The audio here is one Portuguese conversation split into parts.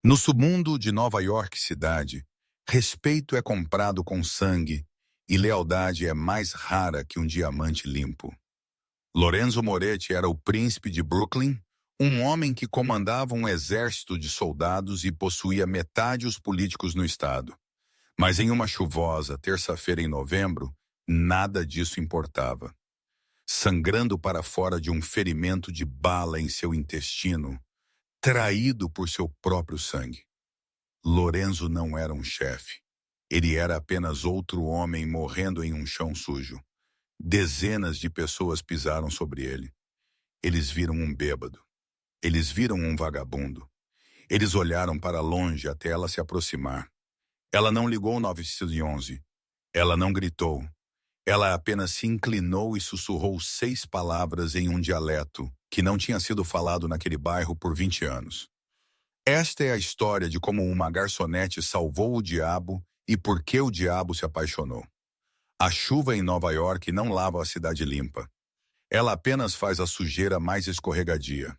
No submundo de Nova York cidade, respeito é comprado com sangue e lealdade é mais rara que um diamante limpo. Lorenzo Moretti era o príncipe de Brooklyn, um homem que comandava um exército de soldados e possuía metade os políticos no estado. Mas em uma chuvosa terça-feira em novembro, nada disso importava. Sangrando para fora de um ferimento de bala em seu intestino, traído por seu próprio sangue. Lorenzo não era um chefe. Ele era apenas outro homem morrendo em um chão sujo. Dezenas de pessoas pisaram sobre ele. Eles viram um bêbado. Eles viram um vagabundo. Eles olharam para longe até ela se aproximar. Ela não ligou o 911. Ela não gritou. Ela apenas se inclinou e sussurrou 6 palavras em um dialeto que não tinha sido falado naquele bairro por 20 anos. Esta é a história de como uma garçonete salvou o diabo e por que o diabo se apaixonou. A chuva em Nova York não lava a cidade limpa. Ela apenas faz a sujeira mais escorregadia.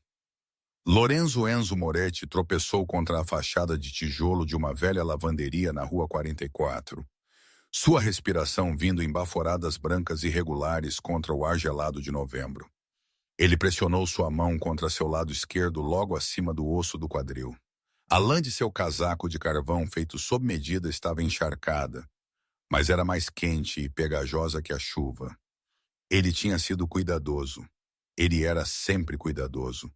Lorenzo Enzo Moretti tropeçou contra a fachada de tijolo de uma velha lavanderia na Rua 44. Sua respiração vindo em baforadas brancas irregulares contra o ar gelado de novembro. Ele pressionou sua mão contra seu lado esquerdo logo acima do osso do quadril. A lã de seu casaco de carvão feito sob medida estava encharcada, mas era mais quente e pegajosa que a chuva. Ele tinha sido cuidadoso. Ele era sempre cuidadoso.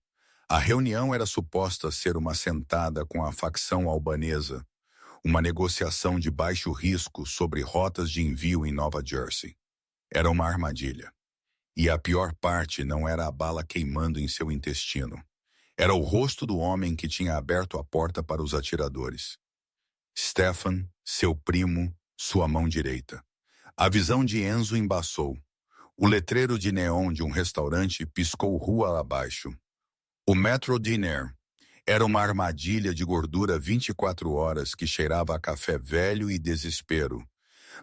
A reunião era suposta ser uma sentada com a facção albanesa, uma negociação de baixo risco sobre rotas de envio em Nova Jersey. Era uma armadilha. E a pior parte não era a bala queimando em seu intestino. Era o rosto do homem que tinha aberto a porta para os atiradores. Stefan, seu primo, sua mão direita. A visão de Enzo embaçou. O letreiro de neon de um restaurante piscou rua abaixo. O Metro Diner era uma armadilha de gordura 24 horas que cheirava a café velho e desespero.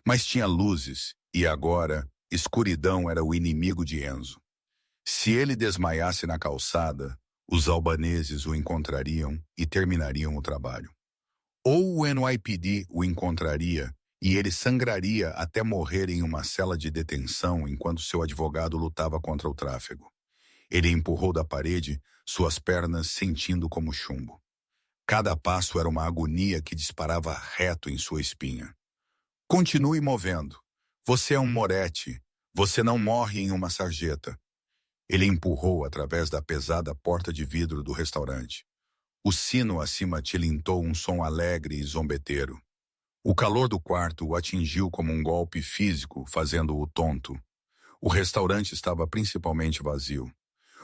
Mas tinha luzes e agora escuridão era o inimigo de Enzo. Se ele desmaiasse na calçada, os albaneses o encontrariam e terminariam o trabalho. Ou o NYPD o encontraria e ele sangraria até morrer em uma cela de detenção enquanto seu advogado lutava contra o tráfego. Ele empurrou da parede, suas pernas sentindo como chumbo. Cada passo era uma agonia que disparava reto em sua espinha. Continue movendo. Você é um Moretti. Você não morre em uma sarjeta. Ele empurrou através da pesada porta de vidro do restaurante. O sino acima tilintou um som alegre e zombeteiro. O calor do quarto o atingiu como um golpe físico, fazendo-o tonto. O restaurante estava principalmente vazio.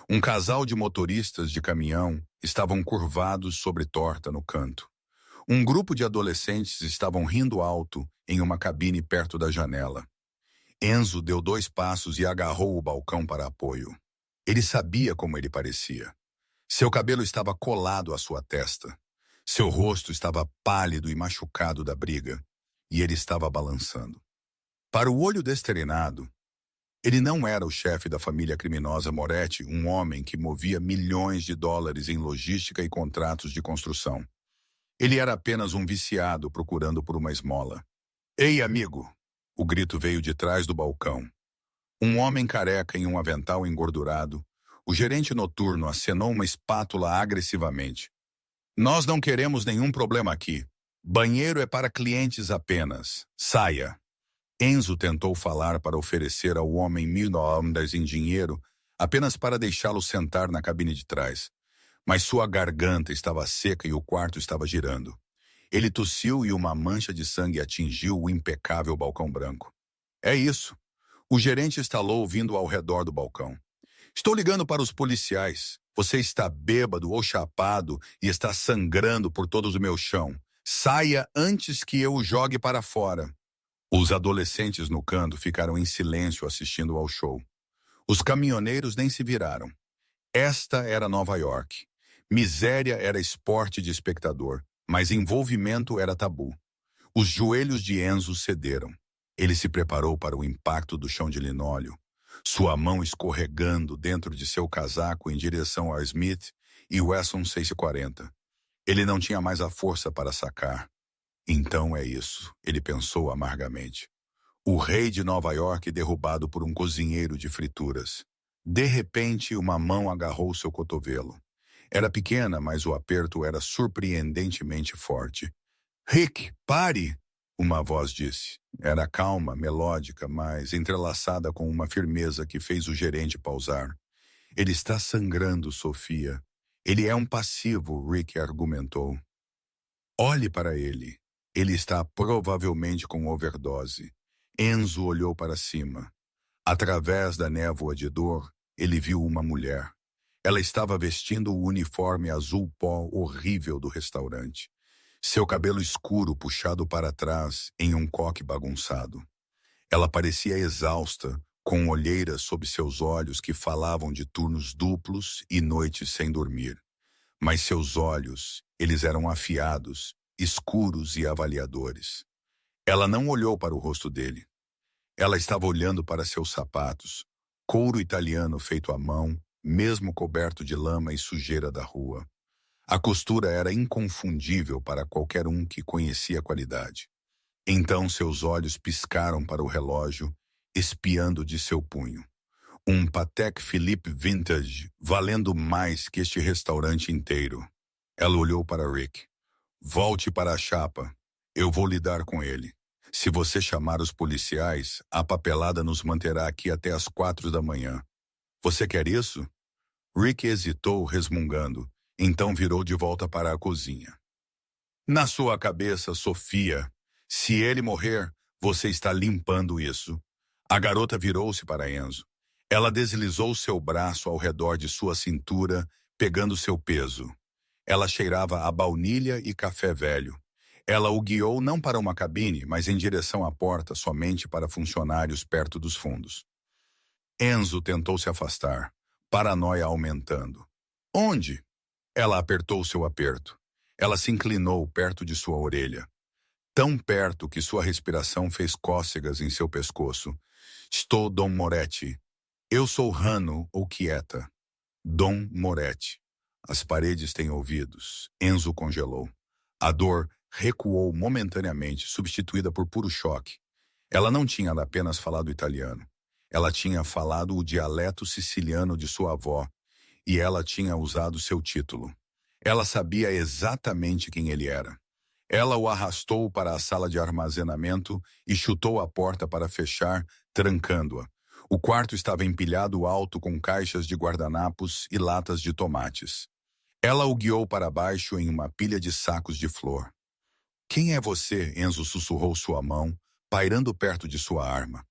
Um casal de motoristas de caminhão estavam curvados sobre torta no canto. Um grupo de adolescentes estavam rindo alto em uma cabine perto da janela. Enzo deu 2 passos e agarrou o balcão para apoio. Ele sabia como ele parecia. Seu cabelo estava colado à sua testa. Seu rosto estava pálido e machucado da briga, e ele estava balançando. Para o olho desternado, ele não era o chefe da família criminosa Moretti, um homem que movia milhões de dólares em logística e contratos de construção. Ele era apenas um viciado procurando por uma esmola. "Ei, amigo!" O grito veio de trás do balcão. Um homem careca em um avental engordurado, o gerente noturno acenou uma espátula agressivamente. "Nós não queremos nenhum problema aqui. Banheiro é para clientes apenas. Saia." Enzo tentou falar para oferecer ao homem $1.000 em dinheiro apenas para deixá-lo sentar na cabine de trás. Mas sua garganta estava seca e o quarto estava girando. Ele tossiu e uma mancha de sangue atingiu o impecável balcão branco. "É isso." O gerente estalou vindo ao redor do balcão. "Estou ligando para os policiais. Você está bêbado ou chapado e está sangrando por todo o meu chão. Saia antes que eu o jogue para fora." Os adolescentes no canto ficaram em silêncio assistindo ao show. Os caminhoneiros nem se viraram. Esta era Nova York. Miséria era esporte de espectador, mas envolvimento era tabu. Os joelhos de Enzo cederam. Ele se preparou para o impacto do chão de linóleo, sua mão escorregando dentro de seu casaco em direção ao Smith e Wesson 640. Ele não tinha mais a força para sacar. Então é isso, ele pensou amargamente. O rei de Nova York derrubado por um cozinheiro de frituras. De repente, uma mão agarrou seu cotovelo. Era pequena, mas o aperto era surpreendentemente forte. Rick, pare! Uma voz disse. Era calma, melódica, mas entrelaçada com uma firmeza que fez o gerente pausar. Ele está sangrando, Sofia. Ele é um passivo, Rick argumentou. Olhe para ele. Ele está provavelmente com overdose. Enzo olhou para cima. Através da névoa de dor, ele viu uma mulher. Ela estava vestindo o uniforme azul pó horrível do restaurante. Seu cabelo escuro puxado para trás em um coque bagunçado. Ela parecia exausta, com olheiras sob seus olhos que falavam de turnos duplos e noites sem dormir. Mas seus olhos, eles eram afiados, escuros e avaliadores. Ela não olhou para o rosto dele. Ela estava olhando para seus sapatos, couro italiano feito à mão, mesmo coberto de lama e sujeira da rua. A costura era inconfundível para qualquer um que conhecia a qualidade. Então seus olhos piscaram para o relógio, espiando de seu punho. Um Patek Philippe Vintage, valendo mais que este restaurante inteiro. Ela olhou para Rick. Volte para a chapa. Eu vou lidar com ele. Se você chamar os policiais, a papelada nos manterá aqui até as 4 da manhã. Você quer isso? Rick hesitou, resmungando. Então virou de volta para a cozinha. Na sua cabeça, Sofia, se ele morrer, você está limpando isso. A garota virou-se para Enzo. Ela deslizou seu braço ao redor de sua cintura, pegando seu peso. Ela cheirava a baunilha e café velho. Ela o guiou não para uma cabine, mas em direção à porta somente para funcionários perto dos fundos. Enzo tentou se afastar, paranoia aumentando. Onde? Ela apertou seu aperto. Ela se inclinou perto de sua orelha. Tão perto que sua respiração fez cócegas em seu pescoço. Estou Dom Moretti. Eu sou Rano ou quieta. Dom Moretti. As paredes têm ouvidos. Enzo congelou. A dor recuou momentaneamente, substituída por puro choque. Ela não tinha apenas falado italiano. Ela tinha falado o dialeto siciliano de sua avó, e ela tinha usado seu título. Ela sabia exatamente quem ele era. Ela o arrastou para a sala de armazenamento e chutou a porta para fechar, trancando-a. O quarto estava empilhado alto com caixas de guardanapos e latas de tomates. Ela o guiou para baixo em uma pilha de sacos de flor. Quem é você? Enzo sussurrou sua mão, pairando perto de sua arma.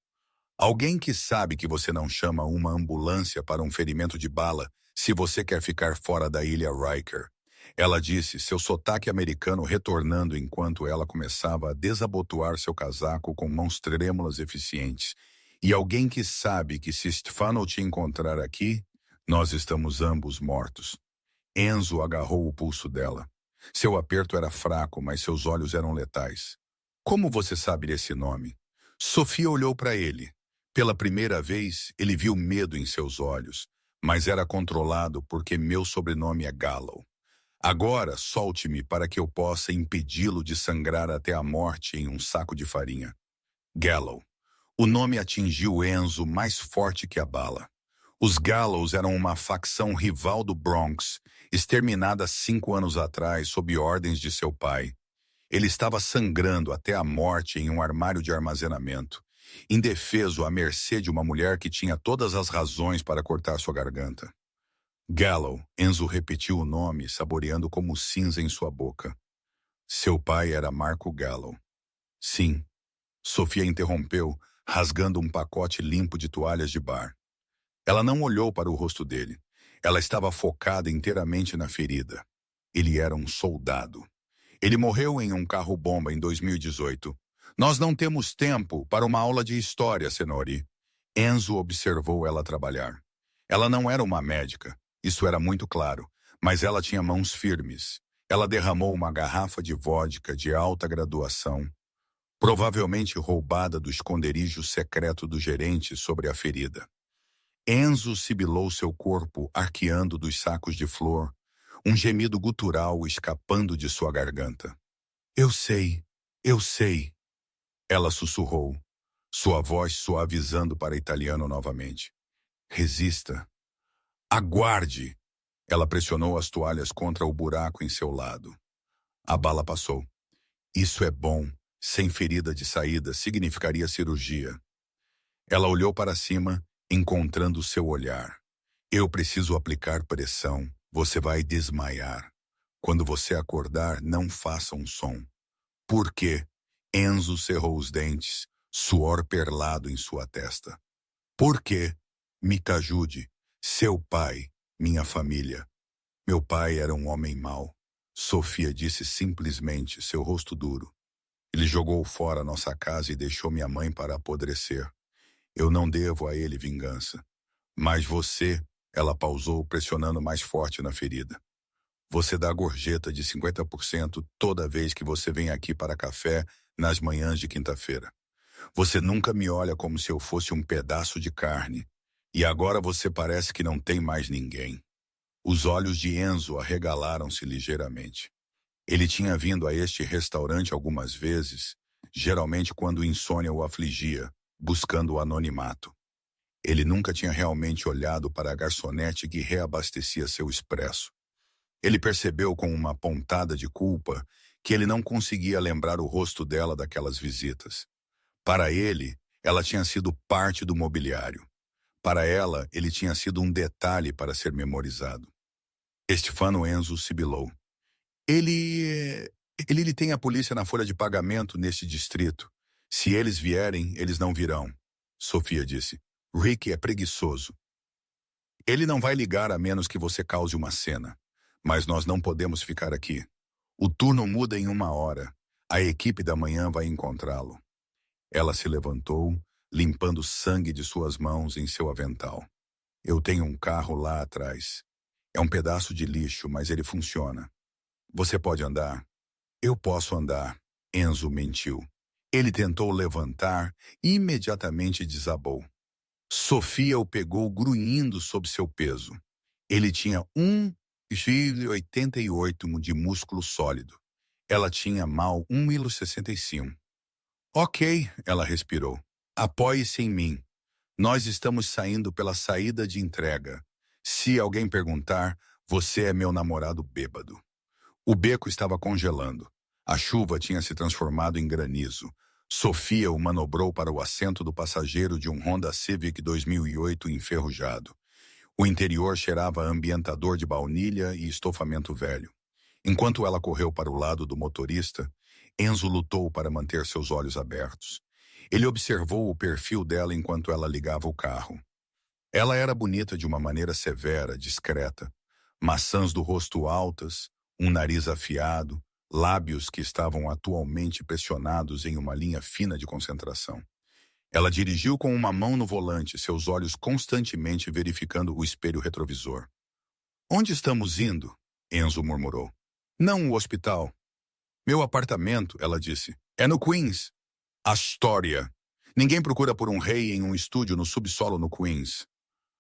Alguém que sabe que você não chama uma ambulância para um ferimento de bala se você quer ficar fora da ilha Riker. Ela disse, seu sotaque americano retornando enquanto ela começava a desabotoar seu casaco com mãos trêmulas eficientes. E alguém que sabe que se Stefano te encontrar aqui, nós estamos ambos mortos. Enzo agarrou o pulso dela. Seu aperto era fraco, mas seus olhos eram letais. Como você sabe desse nome? Sofia olhou para ele. Pela primeira vez, ele viu medo em seus olhos, mas era controlado porque meu sobrenome é Gallo. Agora, solte-me para que eu possa impedi-lo de sangrar até a morte em um saco de farinha. Gallo. O nome atingiu Enzo mais forte que a bala. Os Gallows eram uma facção rival do Bronx, exterminada 5 anos atrás sob ordens de seu pai. Ele estava sangrando até a morte em um armário de armazenamento, indefeso à mercê de uma mulher que tinha todas as razões para cortar sua garganta. Gallo, Enzo repetiu o nome, saboreando como cinza em sua boca. Seu pai era Marco Gallo. Sim. Sofia interrompeu, rasgando um pacote limpo de toalhas de bar. Ela não olhou para o rosto dele. Ela estava focada inteiramente na ferida. Ele era um soldado. Ele morreu em um carro-bomba em 2018. Nós não temos tempo para uma aula de história, Senori. Enzo observou ela trabalhar. Ela não era uma médica, isso era muito claro, mas ela tinha mãos firmes. Ela derramou uma garrafa de vodka de alta graduação, provavelmente roubada do esconderijo secreto do gerente sobre a ferida. Enzo sibilou seu corpo arqueando dos sacos de flor, um gemido gutural escapando de sua garganta. Eu sei, eu sei, ela sussurrou, sua voz suavizando para italiano novamente. Resista. Aguarde! Ela pressionou as toalhas contra o buraco em seu lado. A bala passou. Isso é bom. Sem ferida de saída, significaria cirurgia. Ela olhou para cima, encontrando seu olhar. Eu preciso aplicar pressão. Você vai desmaiar. Quando você acordar, não faça um som. Por quê? Enzo cerrou os dentes, suor perlado em sua testa. Por quê? Me ajude. Seu pai, minha família. Meu pai era um homem mau. Sofia disse simplesmente, seu rosto duro. Ele jogou fora nossa casa e deixou minha mãe para apodrecer. Eu não devo a ele vingança. Mas você, ela pausou, pressionando mais forte na ferida. Você dá gorjeta de 50% toda vez que você vem aqui para café nas manhãs de quinta-feira. Você nunca me olha como se eu fosse um pedaço de carne. E agora você parece que não tem mais ninguém. Os olhos de Enzo arregalaram-se ligeiramente. Ele tinha vindo a este restaurante algumas vezes, geralmente quando insônia o afligia, buscando o anonimato. Ele nunca tinha realmente olhado para a garçonete que reabastecia seu expresso. Ele percebeu com uma pontada de culpa que ele não conseguia lembrar o rosto dela daquelas visitas. Para ele, ela tinha sido parte do mobiliário. Para ela, ele tinha sido um detalhe para ser memorizado. Stefano Enzo sibilou. Ele tem a polícia na folha de pagamento neste distrito. Se eles vierem, eles não virão. Sofia disse. Rick é preguiçoso. Ele não vai ligar a menos que você cause uma cena. Mas nós não podemos ficar aqui. O turno muda em 1 hora. A equipe da manhã vai encontrá-lo. Ela se levantou, limpando sangue de suas mãos em seu avental. Eu tenho um carro lá atrás. É um pedaço de lixo, mas ele funciona. Você pode andar? Eu posso andar. Enzo mentiu. Ele tentou levantar e imediatamente desabou. Sofia o pegou grunhindo sob seu peso. Ele tinha 1,88 de músculo sólido. Ela tinha mal 1,65. Ok, ela respirou. Apoie-se em mim. Nós estamos saindo pela saída de entrega. Se alguém perguntar, você é meu namorado bêbado. O beco estava congelando. A chuva tinha se transformado em granizo. Sofia o manobrou para o assento do passageiro de um Honda Civic 2008 enferrujado. O interior cheirava a ambientador de baunilha e estofamento velho. Enquanto ela correu para o lado do motorista, Enzo lutou para manter seus olhos abertos. Ele observou o perfil dela enquanto ela ligava o carro. Ela era bonita de uma maneira severa, discreta. Maçãs do rosto altas, um nariz afiado, lábios que estavam atualmente pressionados em uma linha fina de concentração. Ela dirigiu com uma mão no volante, seus olhos constantemente verificando o espelho retrovisor. Onde estamos indo? Enzo murmurou. Não o hospital. Meu apartamento, ela disse. É no Queens. Astoria. Ninguém procura por um rei em um estúdio no subsolo no Queens.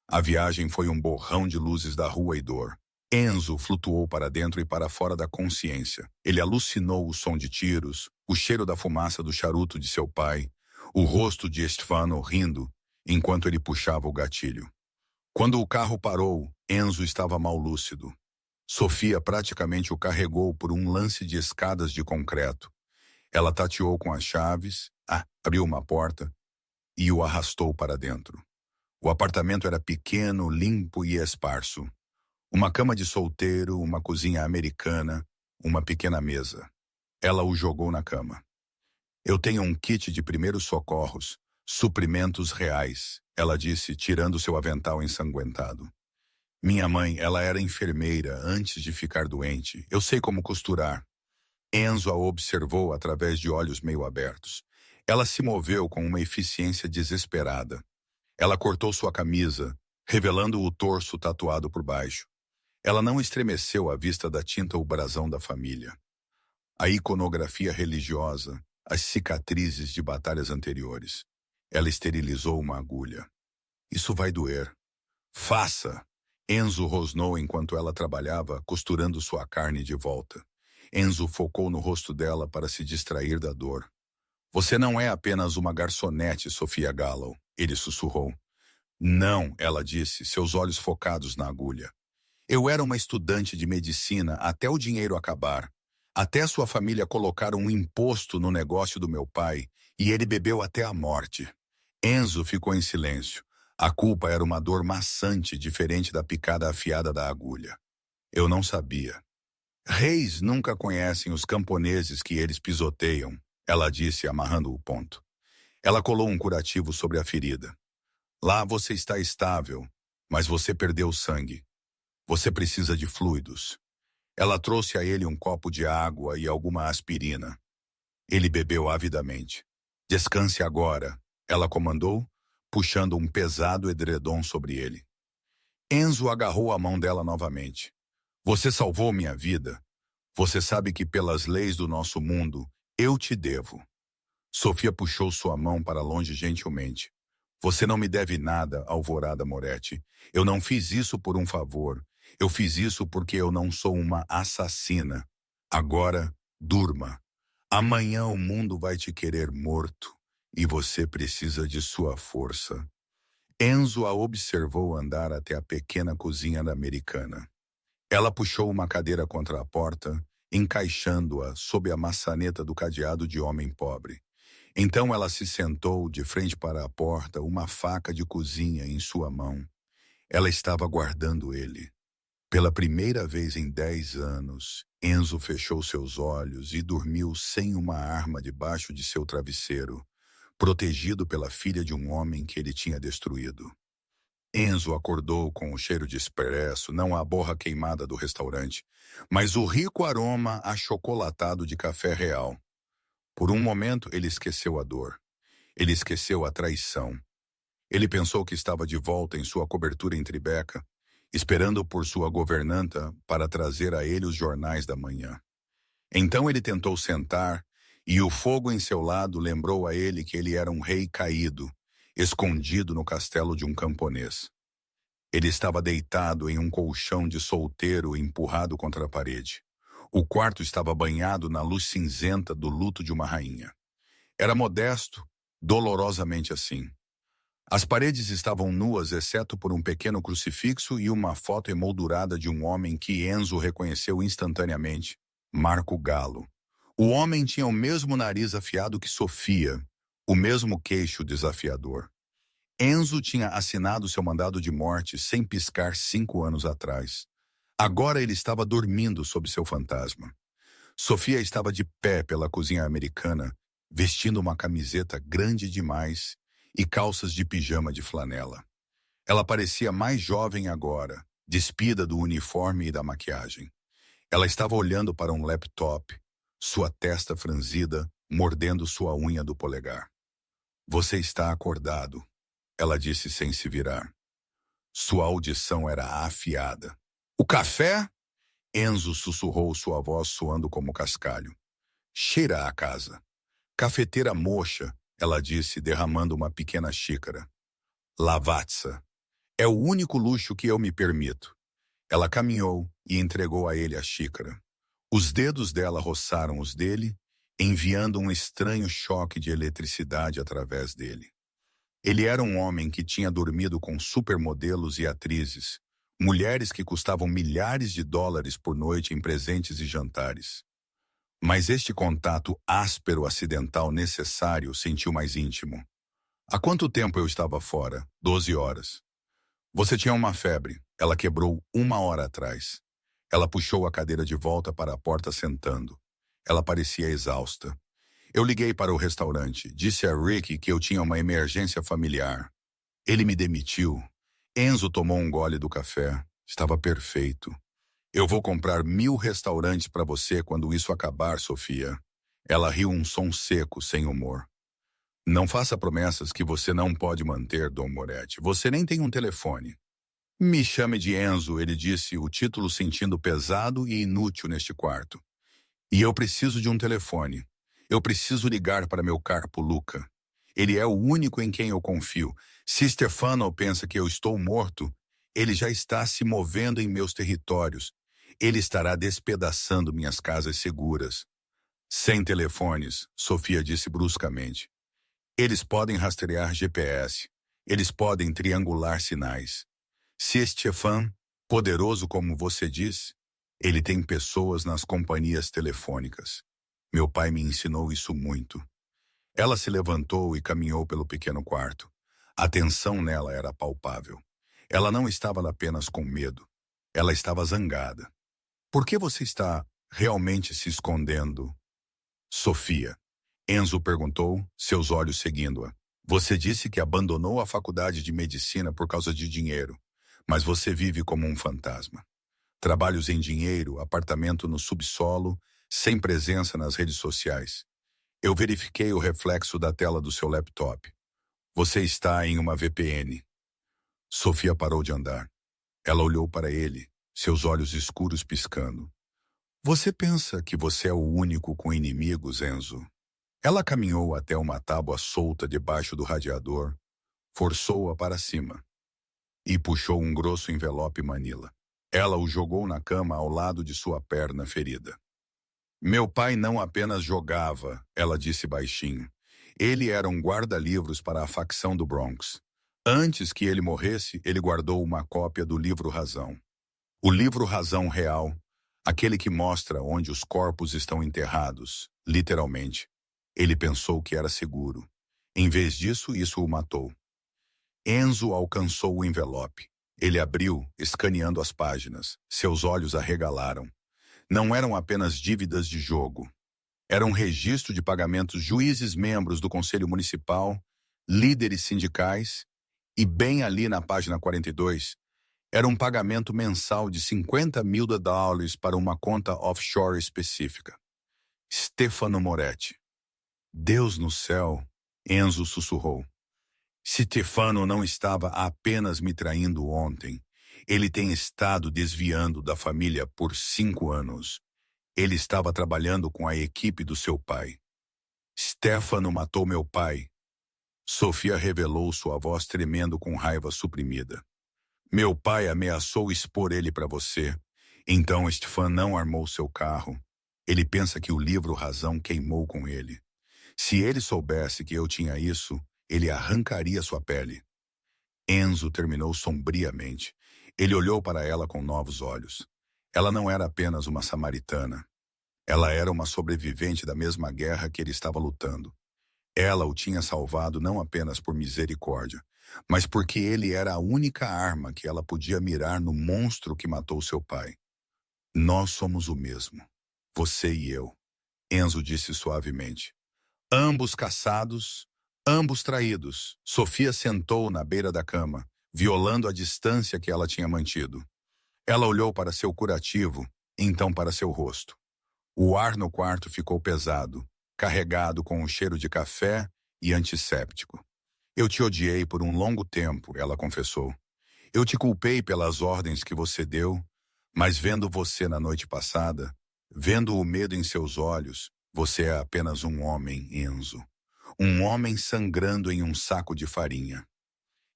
A viagem foi um borrão de luzes da rua e dor. Enzo flutuou para dentro e para fora da consciência. Ele alucinou o som de tiros, o cheiro da fumaça do charuto de seu pai, o rosto de Stefano rindo, enquanto ele puxava o gatilho. Quando o carro parou, Enzo estava mal lúcido. Sofia praticamente o carregou por um lance de escadas de concreto. Ela tateou com as chaves, abriu uma porta e o arrastou para dentro. O apartamento era pequeno, limpo e esparso. Uma cama de solteiro, uma cozinha americana, uma pequena mesa. Ela o jogou na cama. Eu tenho um kit de primeiros socorros, suprimentos reais, ela disse, tirando seu avental ensanguentado. Minha mãe, ela era enfermeira antes de ficar doente. Eu sei como costurar. Enzo a observou através de olhos meio abertos. Ela se moveu com uma eficiência desesperada. Ela cortou sua camisa, revelando o torso tatuado por baixo. Ela não estremeceu à vista da tinta o brasão da família. A iconografia religiosa, as cicatrizes de batalhas anteriores. Ela esterilizou uma agulha. Isso vai doer. Faça! Enzo rosnou enquanto ela trabalhava, costurando sua carne de volta. Enzo focou no rosto dela para se distrair da dor. Você não é apenas uma garçonete, Sofia Gallo, ele sussurrou. Não, ela disse, seus olhos focados na agulha. Eu era uma estudante de medicina até o dinheiro acabar, até sua família colocar um imposto no negócio do meu pai, e ele bebeu até a morte. Enzo ficou em silêncio. A culpa era uma dor maçante, diferente da picada afiada da agulha. Eu não sabia. Reis nunca conhecem os camponeses que eles pisoteiam, ela disse, amarrando o ponto. Ela colou um curativo sobre a ferida. Lá você está estável, mas você perdeu sangue. Você precisa de fluidos. Ela trouxe a ele um copo de água e alguma aspirina. Ele bebeu avidamente. Descanse agora, ela comandou, puxando um pesado edredom sobre ele. Enzo agarrou a mão dela novamente. Você salvou minha vida. Você sabe que pelas leis do nosso mundo, eu te devo. Sofia puxou sua mão para longe gentilmente. Você não me deve nada, Alvorada Moretti. Eu não fiz isso por um favor. Eu fiz isso porque eu não sou uma assassina. Agora, durma. Amanhã o mundo vai te querer morto e você precisa de sua força. Enzo a observou andar até a pequena cozinha da americana. Ela puxou uma cadeira contra a porta, encaixando-a sob a maçaneta do cadeado de homem pobre. Então ela se sentou de frente para a porta, uma faca de cozinha em sua mão. Ela estava guardando ele. Pela primeira vez em 10 anos, Enzo fechou seus olhos e dormiu sem uma arma debaixo de seu travesseiro, protegido pela filha de um homem que ele tinha destruído. Enzo acordou com o cheiro de espresso, não a borra queimada do restaurante, mas o rico aroma achocolatado de café real. Por um momento, ele esqueceu a dor. Ele esqueceu a traição. Ele pensou que estava de volta em sua cobertura em Tribeca, esperando por sua governanta para trazer a ele os jornais da manhã. Então ele tentou sentar, e o fogo em seu lado lembrou a ele que ele era um rei caído, escondido no castelo de um camponês. Ele estava deitado em um colchão de solteiro empurrado contra a parede. O quarto estava banhado na luz cinzenta do luto de uma rainha. Era modesto, dolorosamente assim. As paredes estavam nuas, exceto por um pequeno crucifixo e uma foto emoldurada de um homem que Enzo reconheceu instantaneamente, Marco Gallo. O homem tinha o mesmo nariz afiado que Sofia, o mesmo queixo desafiador. Enzo tinha assinado seu mandado de morte sem piscar 5 anos atrás. Agora ele estava dormindo sob seu fantasma. Sofia estava de pé pela cozinha americana, vestindo uma camiseta grande demais e calças de pijama de flanela. Ela parecia mais jovem agora, despida do uniforme e da maquiagem. Ela estava olhando para um laptop, sua testa franzida, mordendo sua unha do polegar. Você está acordado, ela disse sem se virar. Sua audição era afiada. O café? Enzo sussurrou, sua voz soando como cascalho. Cheira a casa. Cafeteira mocha, ela disse, derramando uma pequena xícara. Lavazza. É o único luxo que eu me permito. Ela caminhou e entregou a ele a xícara. Os dedos dela roçaram os dele, enviando um estranho choque de eletricidade através dele. Ele era um homem que tinha dormido com supermodelos e atrizes, mulheres que custavam milhares de dólares por noite em presentes e jantares. Mas este contato áspero acidental necessário sentiu mais íntimo. Há quanto tempo eu estava fora? 12 horas. Você tinha uma febre. Ela quebrou 1 hora atrás. Ela puxou a cadeira de volta para a porta sentando. Ela parecia exausta. Eu liguei para o restaurante. Disse a Ricky que eu tinha uma emergência familiar. Ele me demitiu. Enzo tomou um gole do café. Estava perfeito. Eu vou comprar 1000 restaurantes para você quando isso acabar, Sofia. Ela riu um som seco, sem humor. Não faça promessas que você não pode manter, Dom Moretti. Você nem tem um telefone. Me chame de Enzo, ele disse, o título sentindo pesado e inútil neste quarto. E eu preciso de um telefone. Eu preciso ligar para meu carpo Luca. Ele é o único em quem eu confio. Se Stefano pensa que eu estou morto, Ele já está se movendo em meus territórios. Ele estará despedaçando minhas casas seguras. Sem telefones, Sofia disse bruscamente. Eles podem rastrear GPS. Eles podem triangular sinais. Se Stefan, poderoso como você diz, ele tem pessoas nas companhias telefônicas. Meu pai me ensinou isso muito. Ela se levantou e caminhou pelo pequeno quarto. A tensão nela era palpável. Ela não estava apenas com medo. Ela estava zangada. Por que você está realmente se escondendo? Sofia. Enzo perguntou, seus olhos seguindo-a. Você disse que abandonou a faculdade de medicina por causa de dinheiro, mas você vive como um fantasma. Trabalhos em dinheiro, apartamento no subsolo, sem presença nas redes sociais. Eu verifiquei o reflexo da tela do seu laptop. Você está em uma VPN. Sofia parou de andar. Ela olhou para ele, seus olhos escuros piscando. Você pensa que você é o único com inimigos, Enzo? Ela caminhou até uma tábua solta debaixo do radiador, forçou-a para cima e puxou um grosso envelope manila. Ela o jogou na cama ao lado de sua perna ferida. Meu pai não apenas jogava, ela disse baixinho. Ele era um guarda-livros para a facção do Bronx. Antes que ele morresse, ele guardou uma cópia do livro Razão. O livro Razão Real, aquele que mostra onde os corpos estão enterrados, literalmente. Ele pensou que era seguro. Em vez disso, isso o matou. Enzo alcançou o envelope. Ele abriu, escaneando as páginas. Seus olhos arregalaram. Não eram apenas dívidas de jogo. Era um registro de pagamentos juízes membros do Conselho Municipal, líderes sindicais, e bem ali na página 42, era um pagamento mensal de $50.000 para uma conta offshore específica. Stefano Moretti. Deus no céu, Enzo sussurrou. Stefano não estava apenas me traindo ontem. Ele tem estado desviando da família por 5 anos. Ele estava trabalhando com a equipe do seu pai. Stefano matou meu pai. Sofia revelou, sua voz tremendo com raiva suprimida. Meu pai ameaçou expor ele para você. Então Stefano não armou seu carro. Ele pensa que o livro Razão queimou com ele. Se ele soubesse que eu tinha isso, ele arrancaria sua pele. Enzo terminou sombriamente. Ele olhou para ela com novos olhos. Ela não era apenas uma samaritana. Ela era uma sobrevivente da mesma guerra que ele estava lutando. Ela o tinha salvado não apenas por misericórdia, mas porque ele era a única arma que ela podia mirar no monstro que matou seu pai. Nós somos o mesmo, você e eu, Enzo disse suavemente. Ambos caçados, ambos traídos. Sofia sentou na beira da cama, violando a distância que ela tinha mantido. Ela olhou para seu curativo, então para seu rosto. O ar no quarto ficou pesado, carregado com um cheiro de café e antisséptico. Eu te odiei por um longo tempo, ela confessou. Eu te culpei pelas ordens que você deu, mas vendo você na noite passada, vendo o medo em seus olhos, você é apenas um homem, Enzo. Um homem sangrando em um saco de farinha.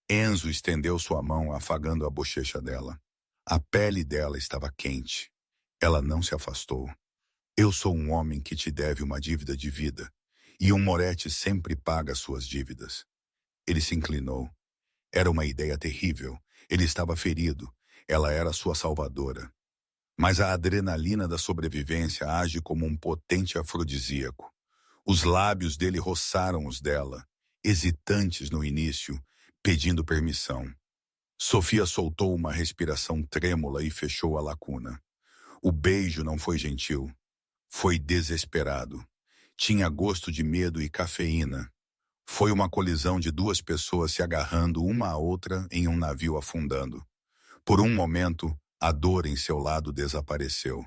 Enzo estendeu sua mão, afagando a bochecha dela. A pele dela estava quente. Ela não se afastou. Eu sou um homem que te deve uma dívida de vida, e um Moretti sempre paga suas dívidas. Ele se inclinou. Era uma ideia terrível. Ele estava ferido. Ela era sua salvadora. Mas a adrenalina da sobrevivência age como um potente afrodisíaco. Os lábios dele roçaram os dela, hesitantes no início, pedindo permissão. Sofia soltou uma respiração trêmula e fechou a lacuna. O beijo não foi gentil. Foi desesperado. Tinha gosto de medo e cafeína. Foi uma colisão de duas pessoas se agarrando uma à outra em um navio afundando. Por um momento, a dor em seu lado desapareceu.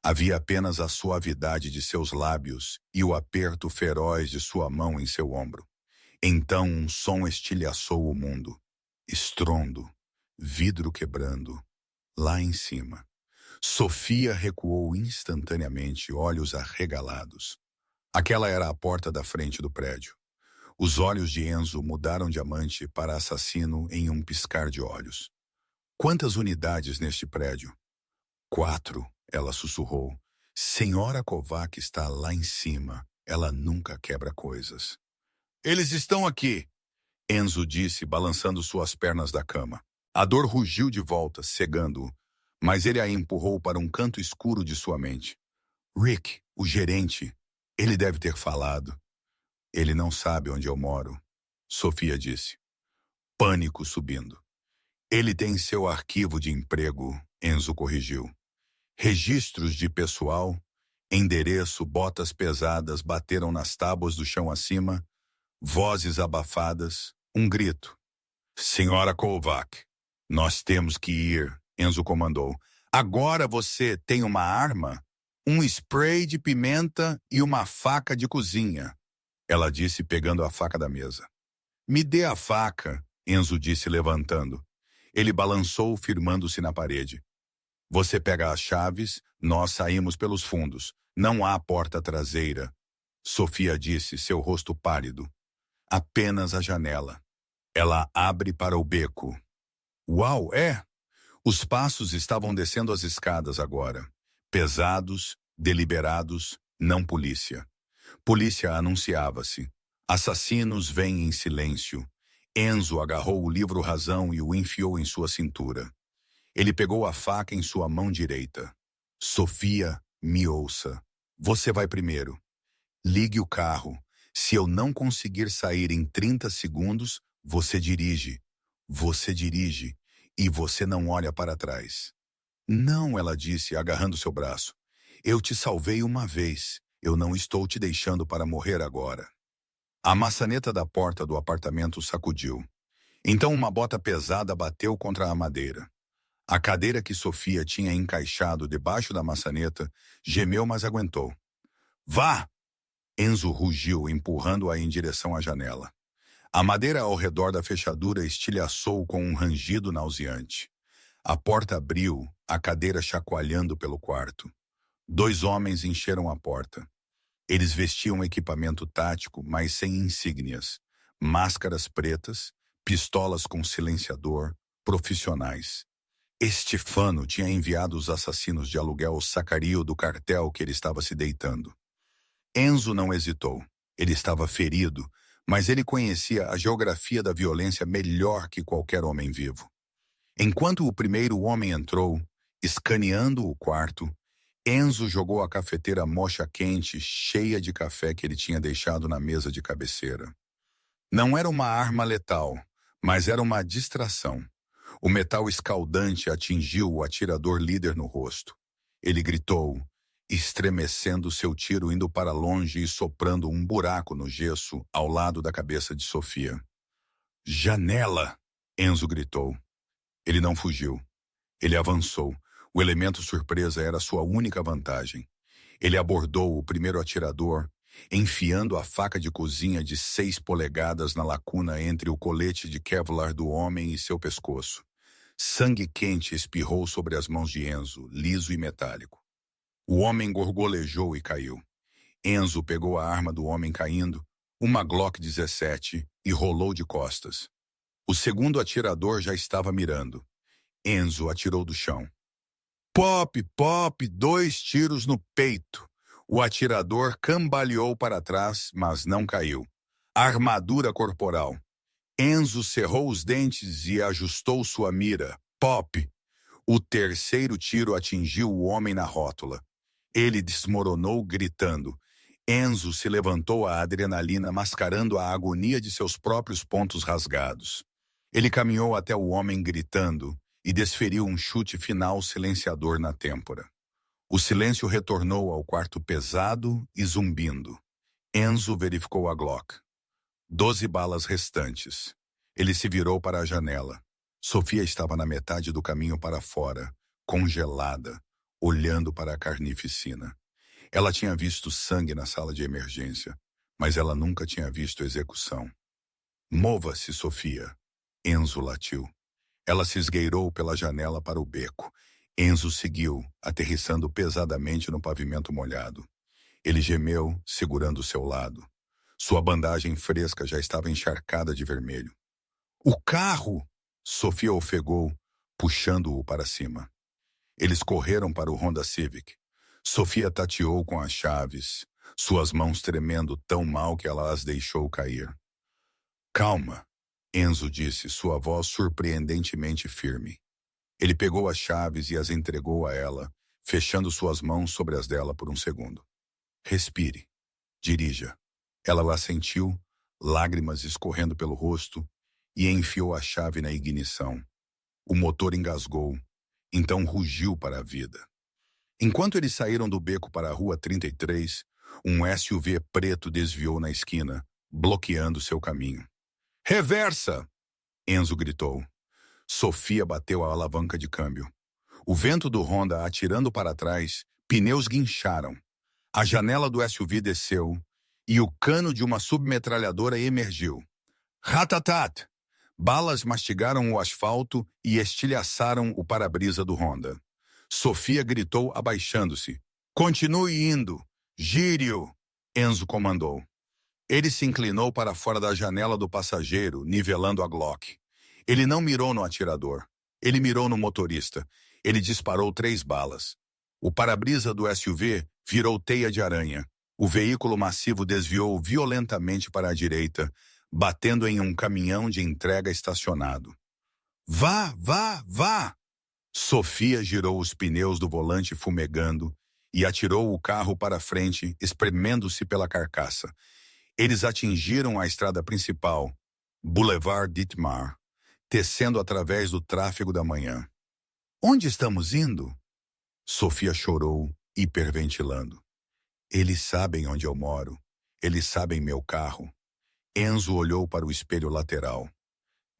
Havia apenas a suavidade de seus lábios e o aperto feroz de sua mão em seu ombro. Então um som estilhaçou o mundo. Estrondo, vidro quebrando, lá em cima. Sofia recuou instantaneamente, olhos arregalados. Aquela era a porta da frente do prédio. Os olhos de Enzo mudaram de amante para assassino em um piscar de olhos. Quantas unidades neste prédio? 4, ela sussurrou. Senhora Kovac está lá em cima. Ela nunca quebra coisas. Eles estão aqui, Enzo disse, balançando suas pernas da cama. A dor rugiu de volta, cegando-o, mas ele a empurrou para um canto escuro de sua mente. Rick, o gerente, ele deve ter falado. Ele não sabe onde eu moro, Sofia disse. Pânico subindo. Ele tem seu arquivo de emprego, Enzo corrigiu. Registros de pessoal, endereço, botas pesadas bateram nas tábuas do chão acima, vozes abafadas, um grito. Senhora Kovac, nós temos que ir, Enzo comandou. Agora você tem uma arma? Um spray de pimenta e uma faca de cozinha, ela disse pegando a faca da mesa. Me dê a faca, Enzo disse levantando. Ele balançou firmando-se na parede. Você pega as chaves, nós saímos pelos fundos. Não há porta traseira, Sofia disse, seu rosto pálido. Apenas a janela. Ela abre para o beco. Uau, é! Os passos estavam descendo as escadas agora. Pesados, deliberados, não polícia. Polícia anunciava-se. Assassinos vêm em silêncio. Enzo agarrou o livro-razão e o enfiou em sua cintura. Ele pegou a faca em sua mão direita. Sofia, me ouça. Você vai primeiro. Ligue o carro. Se eu não conseguir sair em 30 segundos, você dirige. Você dirige. E você não olha para trás. Não, ela disse, agarrando seu braço. Eu te salvei uma vez. Eu não estou te deixando para morrer agora. A maçaneta da porta do apartamento sacudiu. Então uma bota pesada bateu contra a madeira. A cadeira que Sofia tinha encaixado debaixo da maçaneta gemeu, mas aguentou. Vá! Enzo rugiu, empurrando-a em direção à janela. A madeira ao redor da fechadura estilhaçou com um rangido nauseante. A porta abriu, a cadeira chacoalhando pelo quarto. 2 homens encheram a porta. Eles vestiam equipamento tático, mas sem insígnias. Máscaras pretas, pistolas com silenciador, profissionais. Estefano tinha enviado os assassinos de aluguel ao sacario do cartel que ele estava se deitando. Enzo não hesitou. Ele estava ferido, mas ele conhecia a geografia da violência melhor que qualquer homem vivo. Enquanto o primeiro homem entrou, escaneando o quarto, Enzo jogou a cafeteira mocha quente, cheia de café que ele tinha deixado na mesa de cabeceira. Não era uma arma letal, mas era uma distração. O metal escaldante atingiu o atirador líder no rosto. Ele gritou, estremecendo seu tiro indo para longe e soprando um buraco no gesso ao lado da cabeça de Sofia. Janela! Enzo gritou. Ele não fugiu. Ele avançou. O elemento surpresa era sua única vantagem. Ele abordou o primeiro atirador, enfiando a faca de cozinha de 6 polegadas na lacuna entre o colete de Kevlar do homem e seu pescoço. Sangue quente espirrou sobre as mãos de Enzo, liso e metálico. O homem gorgolejou e caiu. Enzo pegou a arma do homem caindo, uma Glock 17, e rolou de costas. O segundo atirador já estava mirando. Enzo atirou do chão. Pop, pop, 2 tiros no peito. O atirador cambaleou para trás, mas não caiu. Armadura corporal. Enzo cerrou os dentes e ajustou sua mira. Pop! O terceiro tiro atingiu o homem na rótula. Ele desmoronou gritando. Enzo se levantou, a adrenalina mascarando a agonia de seus próprios pontos rasgados. Ele caminhou até o homem gritando e desferiu um chute final silenciador na têmpora. O silêncio retornou ao quarto pesado e zumbindo. Enzo verificou a Glock. 12 balas restantes. Ele se virou para a janela. Sofia estava na metade do caminho para fora, congelada, olhando para a carnificina. Ela tinha visto sangue na sala de emergência, mas ela nunca tinha visto execução. Mova-se, Sofia. Enzo latiu. Ela se esgueirou pela janela para o beco. Enzo seguiu, aterrissando pesadamente no pavimento molhado. Ele gemeu, segurando seu lado. Sua bandagem fresca já estava encharcada de vermelho. O carro! Sofia ofegou, puxando-o para cima. Eles correram para o Honda Civic. Sofia tateou com as chaves, suas mãos tremendo tão mal que ela as deixou cair. Calma, Enzo disse, sua voz surpreendentemente firme. Ele pegou as chaves e as entregou a ela, fechando suas mãos sobre as dela por um segundo. Respire. Dirija. Ela o assentiu, lágrimas escorrendo pelo rosto, e enfiou a chave na ignição. O motor engasgou, então rugiu para a vida. Enquanto eles saíram do beco para a rua 33, um SUV preto desviou na esquina, bloqueando seu caminho. Reversa! Enzo gritou. Sofia bateu a alavanca de câmbio. O vento do Honda atirando para trás, pneus guincharam. A janela do SUV desceu e o cano de uma submetralhadora emergiu. Ratatat! Balas mastigaram o asfalto e estilhaçaram o para-brisa do Honda. Sofia gritou abaixando-se. Continue indo! Gire-o! Enzo comandou. Ele se inclinou para fora da janela do passageiro, nivelando a Glock. Ele não mirou no atirador. Ele mirou no motorista. Ele disparou 3 balas. O para-brisa do SUV virou teia de aranha. O veículo massivo desviou violentamente para a direita, batendo em um caminhão de entrega estacionado. Vá, vá, vá! Sofia girou os pneus do volante fumegando e atirou o carro para frente, espremendo-se pela carcaça. Eles atingiram a estrada principal, Boulevard Dittmar, tecendo através do tráfego da manhã. Onde estamos indo? Sofia chorou, hiperventilando. Eles sabem onde eu moro. Eles sabem meu carro. Enzo olhou para o espelho lateral.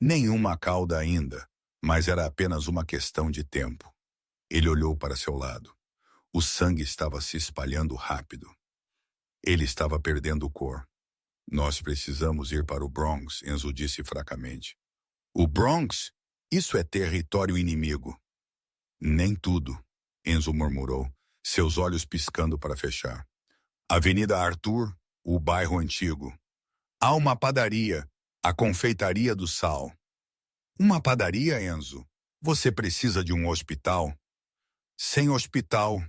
Nenhuma cauda ainda, mas era apenas uma questão de tempo. Ele olhou para seu lado. O sangue estava se espalhando rápido. Ele estava perdendo cor. Nós precisamos ir para o Bronx, Enzo disse fracamente. O Bronx? Isso é território inimigo. Nem tudo, Enzo murmurou, seus olhos piscando para fechar. Avenida Arthur, o bairro antigo. Há uma padaria, a Confeitaria do Sal. Uma padaria, Enzo? Você precisa de um hospital? Sem hospital,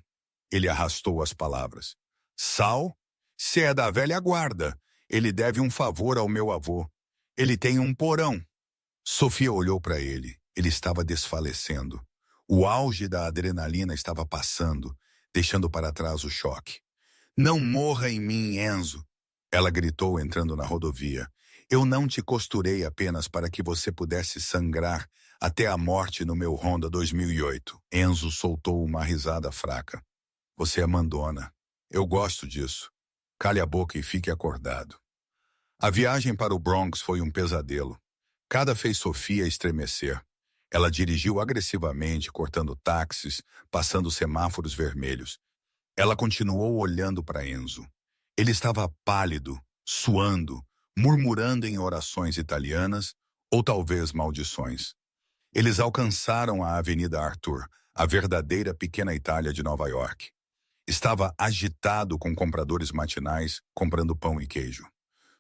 ele arrastou as palavras. Sal? Se é da velha guarda. Ele deve um favor ao meu avô. Ele tem um porão. Sofia olhou para ele. Ele estava desfalecendo. O auge da adrenalina estava passando, deixando para trás o choque. Não morra em mim, Enzo. Ela gritou entrando na rodovia. Eu não te costurei apenas para que você pudesse sangrar até a morte no meu Honda 2008. Enzo soltou uma risada fraca. Você é mandona. Eu gosto disso. Cale a boca e fique acordado. A viagem para o Bronx foi um pesadelo. Cada fez Sofia estremecer. Ela dirigiu agressivamente, cortando táxis, passando semáforos vermelhos. Ela continuou olhando para Enzo. Ele estava pálido, suando, murmurando em orações italianas ou talvez maldições. Eles alcançaram a Avenida Arthur, a verdadeira pequena Itália de Nova York. Estava agitado com compradores matinais comprando pão e queijo.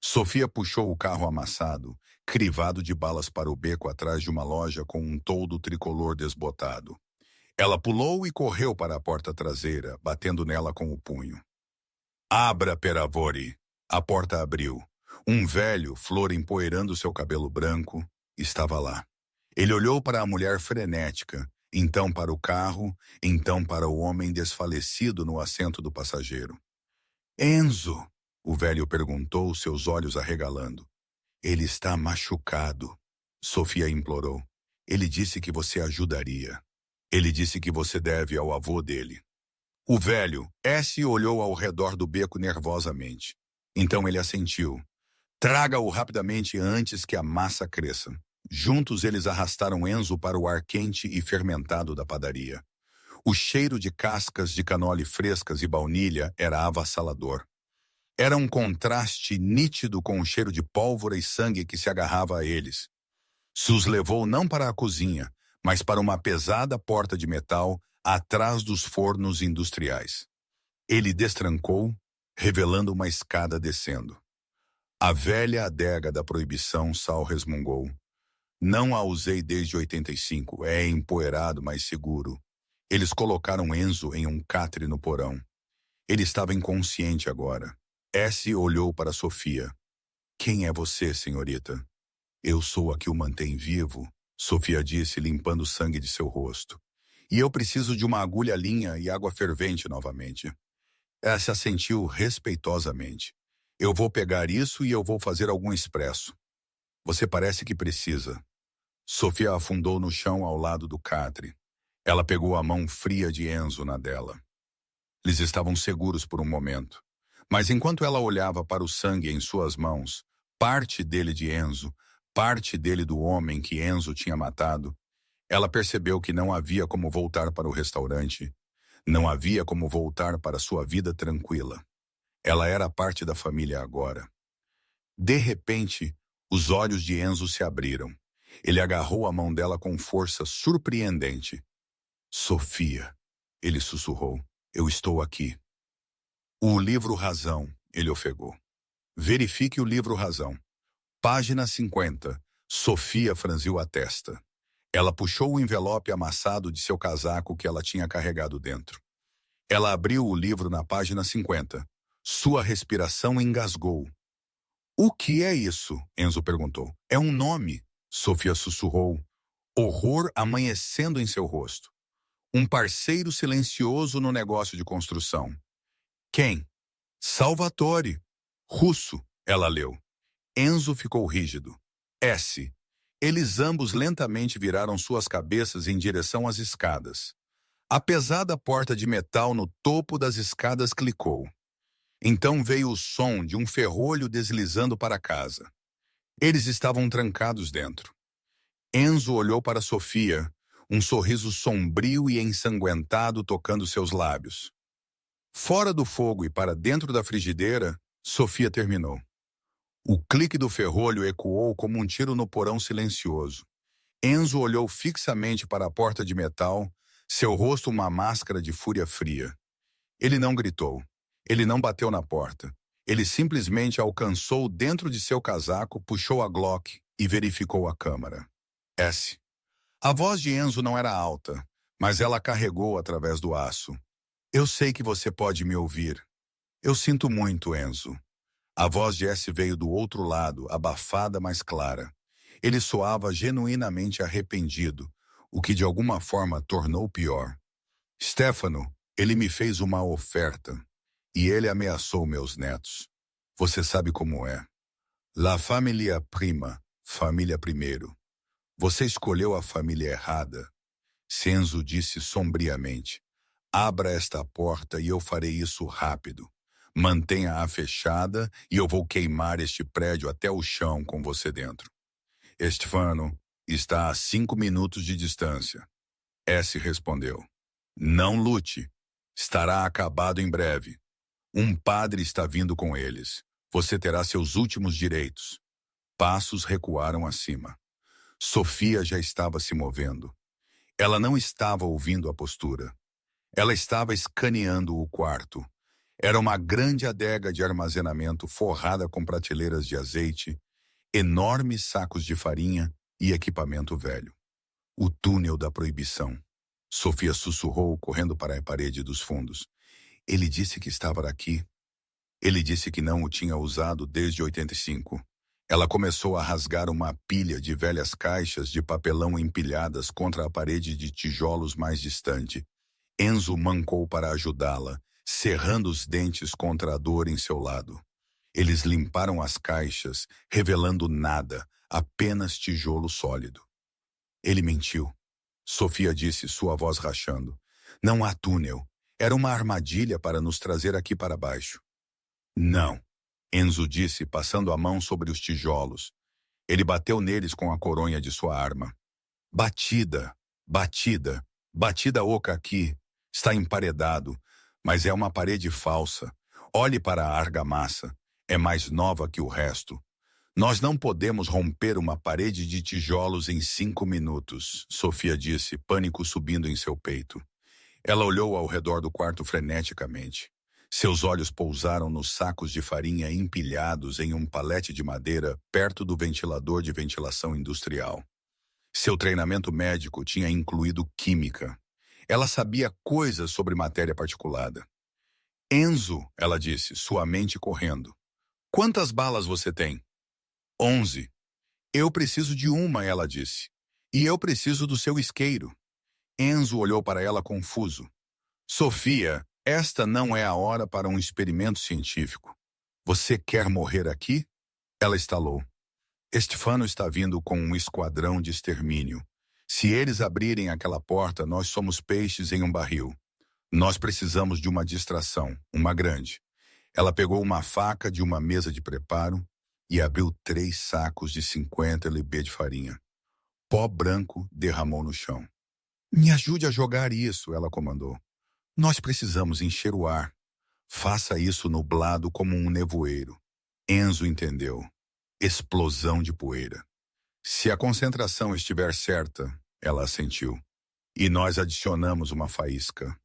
Sofia puxou o carro amassado, crivado de balas para o beco atrás de uma loja com um toldo tricolor desbotado. Ela pulou e correu para a porta traseira, batendo nela com o punho. Abra, Peravori! A porta abriu. Um velho, flor empoeirando seu cabelo branco, estava lá. Ele olhou para a mulher frenética, então para o carro, então para o homem desfalecido no assento do passageiro. Enzo! O velho perguntou, seus olhos arregalando. Ele está machucado, Sofia implorou. Ele disse que você ajudaria. Ele disse que você deve ao avô dele. O velho, S, olhou ao redor do beco nervosamente. Então ele assentiu. Traga-o rapidamente antes que a massa cresça. Juntos eles arrastaram Enzo para o ar quente e fermentado da padaria. O cheiro de cascas de canole frescas e baunilha era avassalador. Era um contraste nítido com o cheiro de pólvora e sangue que se agarrava a eles. Os levou não para a cozinha, mas para uma pesada porta de metal atrás dos fornos industriais. Ele destrancou, revelando uma escada descendo. A velha adega da proibição, Sal resmungou. Não a usei desde 85. É empoeirado, mas seguro. Eles colocaram Enzo em um catre no porão. Ele estava inconsciente agora. S olhou para Sofia. Quem é você, senhorita? Eu sou a que o mantém vivo, Sofia disse, limpando o sangue de seu rosto. E eu preciso de uma agulha linha e água fervente novamente. S assentiu respeitosamente. Eu vou pegar isso e eu vou fazer algum expresso. Você parece que precisa. Sofia afundou no chão ao lado do catre. Ela pegou a mão fria de Enzo na dela. Eles estavam seguros por um momento. Mas enquanto ela olhava para o sangue em suas mãos, parte dele de Enzo, parte dele do homem que Enzo tinha matado, ela percebeu que não havia como voltar para o restaurante. Não havia como voltar para sua vida tranquila. Ela era parte da família agora. De repente, os olhos de Enzo se abriram. Ele agarrou a mão dela com força surpreendente. Sofia, ele sussurrou, eu estou aqui. O livro Razão, ele ofegou. Verifique o livro Razão. Página 50. Sofia franziu a testa. Ela puxou o envelope amassado de seu casaco que ela tinha carregado dentro. Ela abriu o livro na página 50. Sua respiração engasgou. O que é isso? Enzo perguntou. É um nome, Sofia sussurrou. Horror amanhecendo em seu rosto. Um parceiro silencioso no negócio de construção. Quem? Salvatore. Russo, ela leu. Enzo ficou rígido. S. Eles ambos lentamente viraram suas cabeças em direção às escadas. A pesada porta de metal no topo das escadas clicou. Então veio o som de um ferrolho deslizando para casa. Eles estavam trancados dentro. Enzo olhou para Sofia, um sorriso sombrio e ensanguentado tocando seus lábios. Fora do fogo e para dentro da frigideira, Sofia terminou. O clique do ferrolho ecoou como um tiro no porão silencioso. Enzo olhou fixamente para a porta de metal, seu rosto uma máscara de fúria fria. Ele não gritou. Ele não bateu na porta. Ele simplesmente alcançou dentro de seu casaco, puxou a Glock e verificou a câmara. S. A voz de Enzo não era alta, mas ela carregou através do aço. Eu sei que você pode me ouvir. Eu sinto muito, Enzo. A voz de S veio do outro lado, abafada, mas clara. Ele soava genuinamente arrependido, o que de alguma forma tornou pior. Stefano, ele me fez uma oferta. E ele ameaçou meus netos. Você sabe como é. La família prima, família primeiro. Você escolheu a família errada. Enzo disse sombriamente. Abra esta porta e eu farei isso rápido. Mantenha-a fechada e eu vou queimar este prédio até o chão com você dentro. Stefano está a 5 minutos de distância. S respondeu. Não lute. Estará acabado em breve. Um padre está vindo com eles. Você terá seus últimos direitos. Passos recuaram acima. Sofia já estava se movendo. Ela não estava ouvindo a postura. Ela estava escaneando o quarto. Era uma grande adega de armazenamento forrada com prateleiras de azeite, enormes sacos de farinha e equipamento velho. O túnel da proibição. Sofia sussurrou, correndo para a parede dos fundos. Ele disse que estava aqui. Ele disse que não o tinha usado desde 85. Ela começou a rasgar uma pilha de velhas caixas de papelão empilhadas contra a parede de tijolos mais distante. Enzo mancou para ajudá-la, cerrando os dentes contra a dor em seu lado. Eles limparam as caixas, revelando nada, apenas tijolo sólido. Ele mentiu. Sofia disse, sua voz rachando. Não há túnel. Era uma armadilha para nos trazer aqui para baixo. Não, Enzo disse, passando a mão sobre os tijolos. Ele bateu neles com a coronha de sua arma. Batida, batida, batida oca aqui. Está emparedado, mas é uma parede falsa. Olhe para a argamassa. É mais nova que o resto. Nós não podemos romper uma parede de tijolos em 5 minutos, Sofia disse, pânico subindo em seu peito. Ela olhou ao redor do quarto freneticamente. Seus olhos pousaram nos sacos de farinha empilhados em um palete de madeira perto do ventilador de ventilação industrial. Seu treinamento médico tinha incluído química. Ela sabia coisas sobre matéria particulada. Enzo, ela disse, sua mente correndo. Quantas balas você tem? 11. Eu preciso de uma, ela disse. E eu preciso do seu isqueiro. Enzo olhou para ela confuso. Sofia, esta não é a hora para um experimento científico. Você quer morrer aqui? Ela estalou. Estefano está vindo com um esquadrão de extermínio. Se eles abrirem aquela porta, nós somos peixes em um barril. Nós precisamos de uma distração, uma grande. Ela pegou uma faca de uma mesa de preparo e abriu 3 sacos de 50 lb de farinha. Pó branco derramou no chão. Me ajude a jogar isso, ela comandou. Nós precisamos encher o ar. Faça isso nublado como um nevoeiro. Enzo entendeu. Explosão de poeira. Se a concentração estiver certa, ela assentiu. E nós adicionamos uma faísca.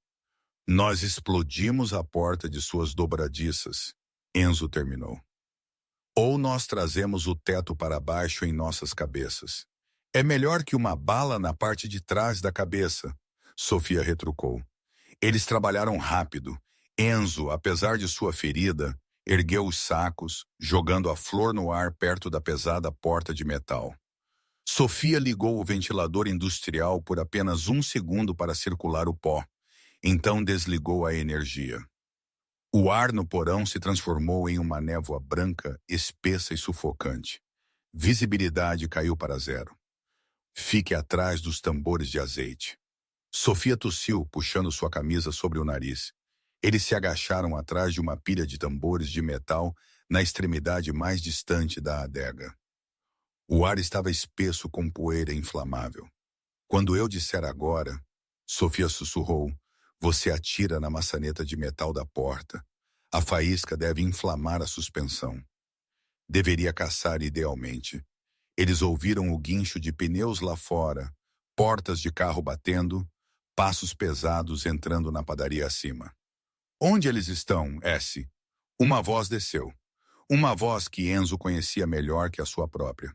Nós explodimos a porta de suas dobradiças. Enzo terminou. Ou nós trazemos o teto para baixo em nossas cabeças. É melhor que uma bala na parte de trás da cabeça, Sofia retrucou. Eles trabalharam rápido. Enzo, apesar de sua ferida, ergueu os sacos, jogando a flor no ar perto da pesada porta de metal. Sofia ligou o ventilador industrial por apenas 1 segundo para circular o pó. Então desligou a energia. O ar no porão se transformou em uma névoa branca, espessa e sufocante. Visibilidade caiu para 0. Fique atrás dos tambores de azeite. Sofia tossiu, puxando sua camisa sobre o nariz. Eles se agacharam atrás de uma pilha de tambores de metal na extremidade mais distante da adega. O ar estava espesso com poeira inflamável. Quando eu disser agora, Sofia sussurrou, você atira na maçaneta de metal da porta. A faísca deve inflamar a suspensão. Deveria caçar idealmente. Eles ouviram o guincho de pneus lá fora, portas de carro batendo, passos pesados entrando na padaria acima. Onde eles estão, S? Uma voz desceu. Uma voz que Enzo conhecia melhor que a sua própria.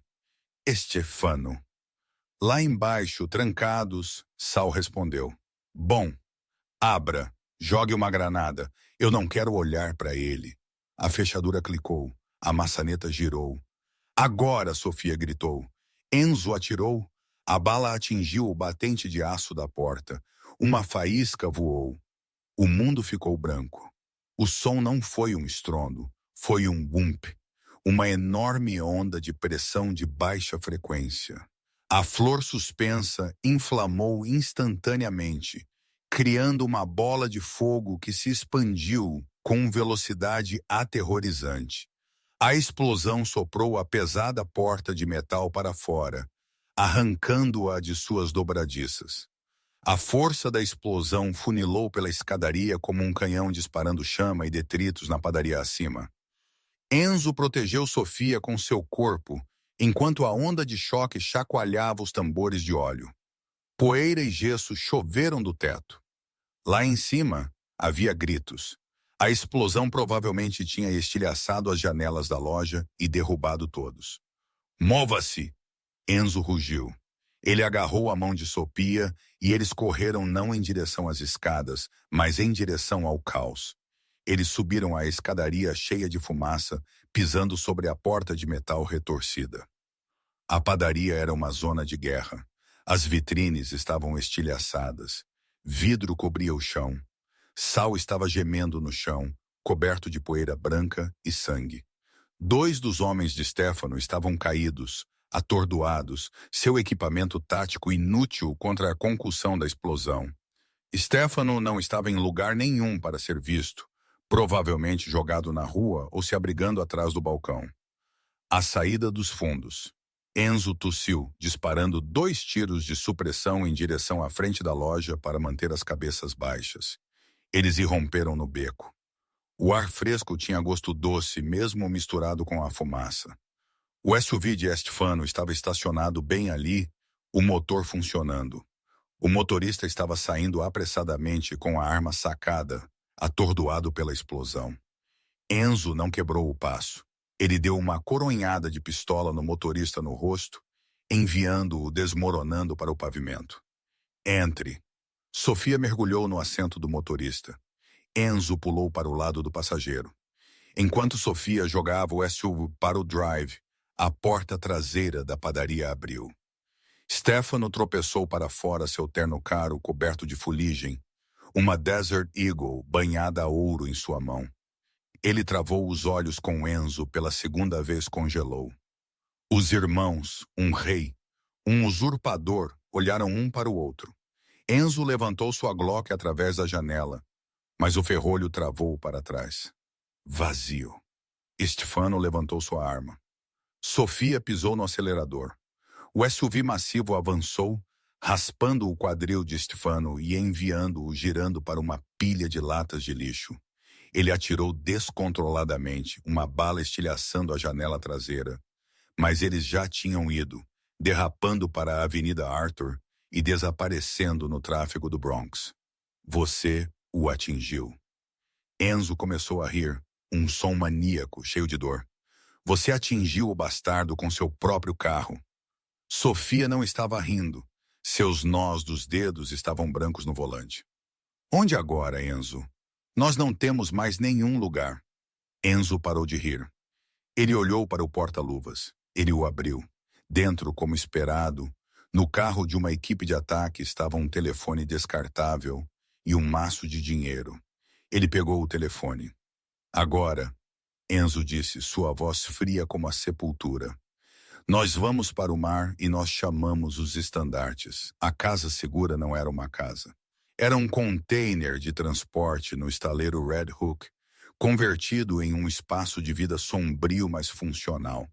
Estefano. Lá embaixo, trancados, Sal respondeu. Bom, abra, jogue uma granada. Eu não quero olhar para ele. A fechadura clicou. A maçaneta girou. Agora, Sofia gritou. Enzo atirou. A bala atingiu o batente de aço da porta. Uma faísca voou. O mundo ficou branco. O som não foi um estrondo, foi um bump, uma enorme onda de pressão de baixa frequência. A flor suspensa inflamou instantaneamente, criando uma bola de fogo que se expandiu com velocidade aterrorizante. A explosão soprou a pesada porta de metal para fora, arrancando-a de suas dobradiças. A força da explosão funilou pela escadaria como um canhão disparando chama e detritos na padaria acima. Enzo protegeu Sofia com seu corpo, enquanto a onda de choque chacoalhava os tambores de óleo. Poeira e gesso choveram do teto. Lá em cima, havia gritos. A explosão provavelmente tinha estilhaçado as janelas da loja e derrubado todos. Mova-se! Enzo rugiu. Ele agarrou a mão de Sofia e eles correram não em direção às escadas, mas em direção ao caos. Eles subiram a escadaria cheia de fumaça, pisando sobre a porta de metal retorcida. A padaria era uma zona de guerra. As vitrines estavam estilhaçadas. Vidro cobria o chão. Sal estava gemendo no chão, coberto de poeira branca e sangue. 2 dos homens de Stefano estavam caídos, atordoados, seu equipamento tático inútil contra a concussão da explosão. Stefano não estava em lugar nenhum para ser visto, provavelmente jogado na rua ou se abrigando atrás do balcão. À saída dos fundos, Enzo tossiu, disparando 2 tiros de supressão em direção à frente da loja para manter as cabeças baixas. Eles irromperam no beco. O ar fresco tinha gosto doce, mesmo misturado com a fumaça. O SUV de Estefano estava estacionado bem ali, o motor funcionando. O motorista estava saindo apressadamente com a arma sacada, atordoado pela explosão. Enzo não quebrou o passo. Ele deu uma coronhada de pistola no motorista no rosto, enviando-o desmoronando para o pavimento. Entre. Sofia mergulhou no assento do motorista. Enzo pulou para o lado do passageiro. Enquanto Sofia jogava o SUV para o drive, a porta traseira da padaria abriu. Stefano tropeçou para fora seu terno caro coberto de fuligem, uma Desert Eagle banhada a ouro em sua mão. Ele travou os olhos com Enzo pela segunda vez congelou. Os irmãos, um rei, um usurpador, olharam um para o outro. Enzo levantou sua Glock através da janela, mas o ferrolho travou para trás. Vazio. Stefano levantou sua arma. Sofia pisou no acelerador. O SUV massivo avançou, raspando o quadril de Stefano e enviando-o girando para uma pilha de latas de lixo. Ele atirou descontroladamente, uma bala estilhaçando a janela traseira. Mas eles já tinham ido, derrapando para a Avenida Arthur e desaparecendo no tráfego do Bronx. Você o atingiu. Enzo começou a rir, um som maníaco, cheio de dor. Você atingiu o bastardo com seu próprio carro. Sofia não estava rindo. Seus nós dos dedos estavam brancos no volante. Onde agora, Enzo? Nós não temos mais nenhum lugar. Enzo parou de rir. Ele olhou para o porta-luvas. Ele o abriu. Dentro, como esperado, no carro de uma equipe de ataque estava um telefone descartável e um maço de dinheiro. Ele pegou o telefone. Agora, Enzo disse, sua voz fria como a sepultura. Nós vamos para o mar e nós chamamos os estandartes. A casa segura não era uma casa. Era um container de transporte no estaleiro Red Hook, convertido em um espaço de vida sombrio, mas funcional.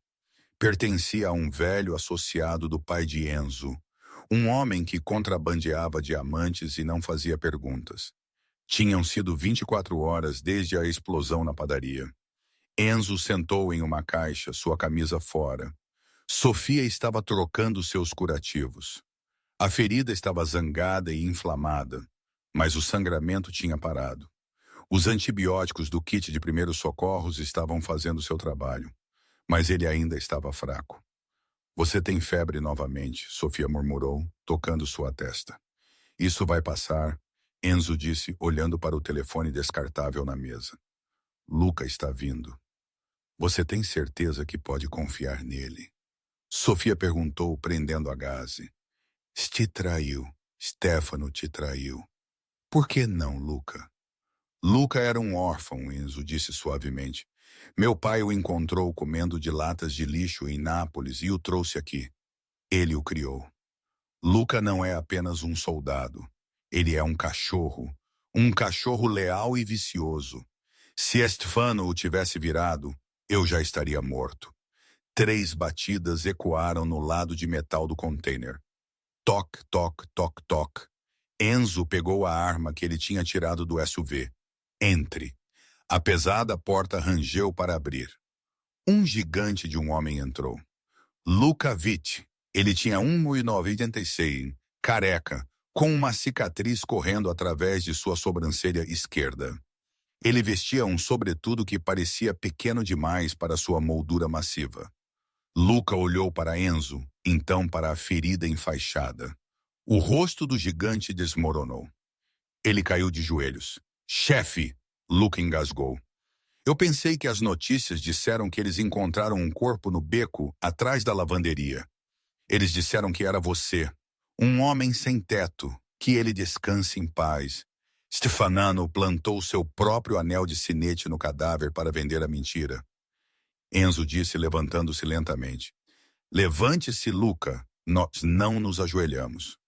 Pertencia a um velho associado do pai de Enzo, um homem que contrabandeava diamantes e não fazia perguntas. Tinham sido 24 horas desde a explosão na padaria. Enzo sentou em uma caixa, sua camisa fora. Sofia estava trocando seus curativos. A ferida estava zangada e inflamada, mas o sangramento tinha parado. Os antibióticos do kit de primeiros socorros estavam fazendo seu trabalho, mas ele ainda estava fraco. Você tem febre novamente, Sofia murmurou, tocando sua testa. Isso vai passar, Enzo disse, olhando para o telefone descartável na mesa. Luca está vindo. Você tem certeza que pode confiar nele? Sofia perguntou, prendendo a gaze. Te traiu. Stefano te traiu. Por que não, Luca? Luca era um órfão, Enzo disse suavemente. Meu pai o encontrou comendo de latas de lixo em Nápoles e o trouxe aqui. Ele o criou. Luca não é apenas um soldado. Ele é um cachorro leal e vicioso. Se Stefano o tivesse virado, eu já estaria morto. 3 batidas ecoaram no lado de metal do container. Toc, toc, toc, toc. Enzo pegou a arma que ele tinha tirado do SUV. Entre. A pesada porta rangeu para abrir. Um gigante de um homem entrou. Luca Vitti. Ele tinha 1,96, careca, com uma cicatriz correndo através de sua sobrancelha esquerda. Ele vestia um sobretudo que parecia pequeno demais para sua moldura massiva. Luca olhou para Enzo, então para a ferida enfaixada. O rosto do gigante desmoronou. Ele caiu de joelhos. Chefe! Luca engasgou. Eu pensei que as notícias disseram que eles encontraram um corpo no beco atrás da lavanderia. Eles disseram que era você, um homem sem teto, que ele descanse em paz. Stefanano plantou seu próprio anel de sinete no cadáver para vender a mentira. Enzo disse, levantando-se lentamente. Levante-se, Luca, nós não nos ajoelhamos.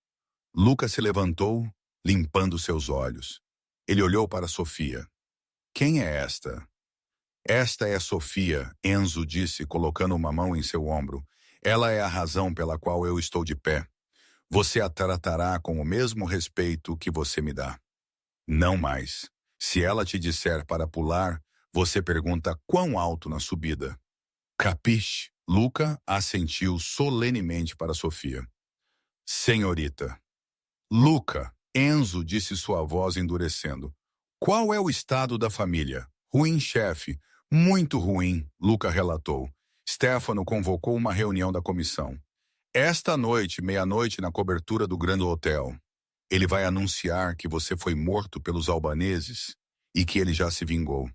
Luca se levantou, limpando seus olhos. Ele olhou para Sofia. Quem é esta? Esta é Sofia, Enzo disse, colocando uma mão em seu ombro. Ela é a razão pela qual eu estou de pé. Você a tratará com o mesmo respeito que você me dá. Não mais. Se ela te disser para pular, você pergunta quão alto na subida. Capiche? Luca assentiu solenemente para Sofia. Senhorita. Luca, Enzo disse sua voz endurecendo. Qual é o estado da família? Ruim, chefe. Muito ruim, Luca relatou. Stefano convocou uma reunião da comissão. Esta noite, meia-noite, na cobertura do Grand Hotel, ele vai anunciar que você foi morto pelos albaneses e que ele já se vingou.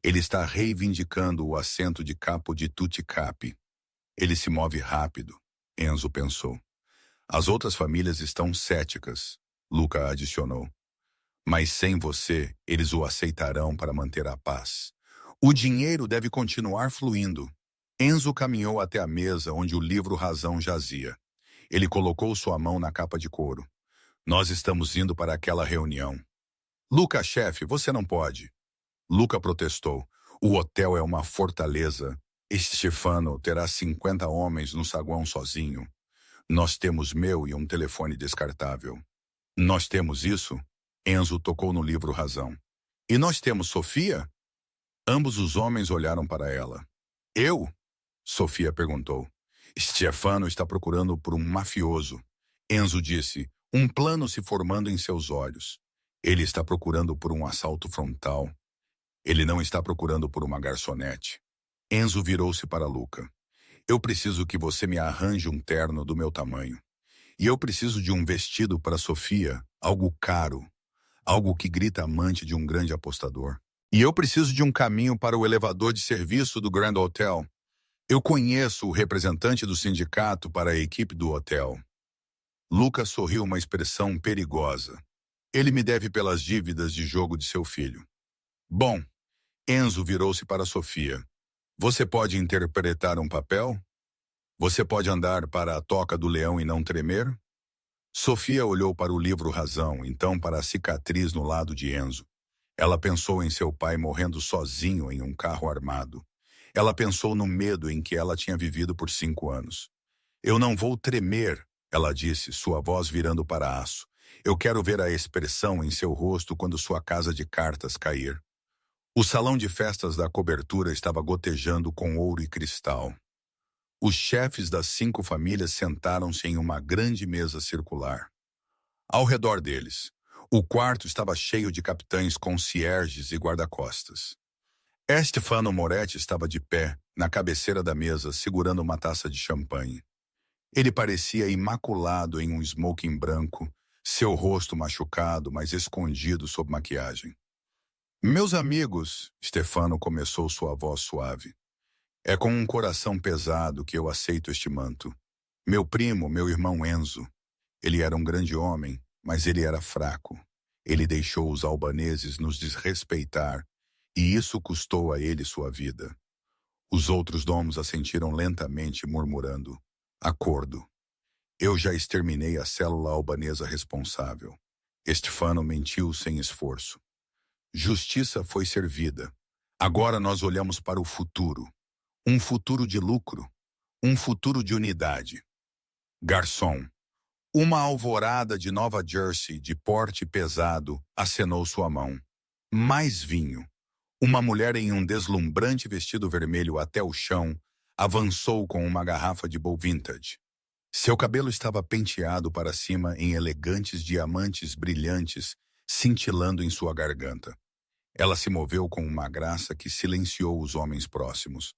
Ele está reivindicando o assento de capo de tutti capi. Ele se move rápido, Enzo pensou. As outras famílias estão céticas, Luca adicionou. Mas sem você, eles o aceitarão para manter a paz. O dinheiro deve continuar fluindo. Enzo caminhou até a mesa onde o livro Razão jazia. Ele colocou sua mão na capa de couro. Nós estamos indo para aquela reunião. Luca, chefe, você não pode. Luca protestou. O hotel é uma fortaleza. Stefano terá 50 homens no saguão sozinho. Nós temos meu e um telefone descartável. Nós temos isso? Enzo tocou no livro Razão. E nós temos Sofia? Ambos os homens olharam para ela. Eu? Sofia perguntou. Stefano está procurando por um mafioso. Enzo disse, um plano se formando em seus olhos. Ele está procurando por um assalto frontal. Ele não está procurando por uma garçonete. Enzo virou-se para Luca. Eu preciso que você me arranje um terno do meu tamanho. E eu preciso de um vestido para Sofia, algo caro, algo que grita amante de um grande apostador. E eu preciso de um caminho para o elevador de serviço do Grand Hotel. Eu conheço o representante do sindicato para a equipe do hotel. Luca sorriu uma expressão perigosa. Ele me deve pelas dívidas de jogo de seu filho. Bom, Enzo virou-se para Sofia. Você pode interpretar um papel? Você pode andar para a toca do leão e não tremer? Sofia olhou para o livro Razão, então para a cicatriz no lado de Enzo. Ela pensou em seu pai morrendo sozinho em um carro armado. Ela pensou no medo em que ela tinha vivido por 5 anos. Eu não vou tremer, ela disse, sua voz virando para aço. Eu quero ver a expressão em seu rosto quando sua casa de cartas cair. O salão de festas da cobertura estava gotejando com ouro e cristal. Os chefes das 5 famílias sentaram-se em uma grande mesa circular. Ao redor deles, o quarto estava cheio de capitães concierges e guarda-costas. Stefano Moretti estava de pé, na cabeceira da mesa, segurando uma taça de champanhe. Ele parecia imaculado em um smoking branco, seu rosto machucado, mas escondido sob maquiagem. Meus amigos, Stefano começou sua voz suave. É com um coração pesado que eu aceito este manto. Meu primo, meu irmão Enzo. Ele era um grande homem, mas ele era fraco. Ele deixou os albaneses nos desrespeitar, e isso custou a ele sua vida. Os outros domos assentiram lentamente, murmurando. Acordo. Eu já exterminei a célula albanesa responsável. Stefano mentiu sem esforço. Justiça foi servida. Agora nós olhamos para o futuro. Um futuro de lucro. Um futuro de unidade. Garçom. Uma alvorada de Nova Jersey de porte pesado acenou sua mão. Mais vinho. Uma mulher em um deslumbrante vestido vermelho até o chão avançou com uma garrafa de Bull Vintage. Seu cabelo estava penteado para cima em elegantes diamantes brilhantes cintilando em sua garganta. Ela se moveu com uma graça que silenciou os homens próximos.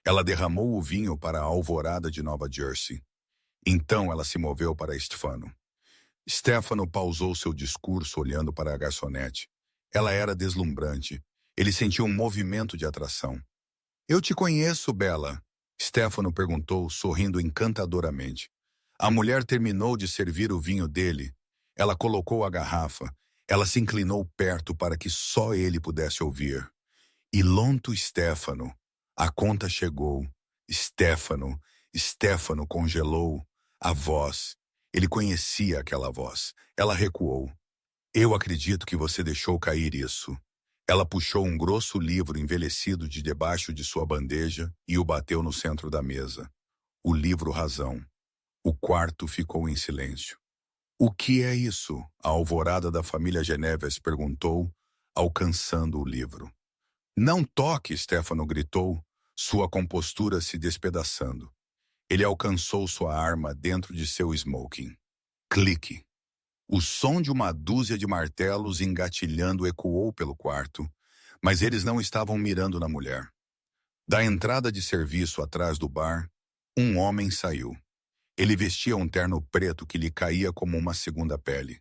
Ela derramou o vinho para a alvorada de Nova Jersey. Então ela se moveu para Stefano. Stefano pausou seu discurso olhando para a garçonete. Ela era deslumbrante. Ele sentiu um movimento de atração. Eu te conheço, Bela. Stefano perguntou, sorrindo encantadoramente. A mulher terminou de servir o vinho dele. Ela colocou a garrafa. Ela se inclinou perto para que só ele pudesse ouvir. E lonto Stefano. A conta chegou. Stefano congelou. A voz. Ele conhecia aquela voz. Ela recuou. Eu acredito que você deixou cair isso. Ela puxou um grosso livro envelhecido de debaixo de sua bandeja e o bateu no centro da mesa. O livro Razão. O quarto ficou em silêncio. O que é isso? A alvorada da família Geneves perguntou, alcançando o livro. Não toque, Stefano gritou, sua compostura se despedaçando. Ele alcançou sua arma dentro de seu smoking. Clique. O som de uma dúzia de martelos engatilhando ecoou pelo quarto, mas eles não estavam mirando na mulher. Da entrada de serviço atrás do bar, um homem saiu. Ele vestia um terno preto que lhe caía como uma segunda pele.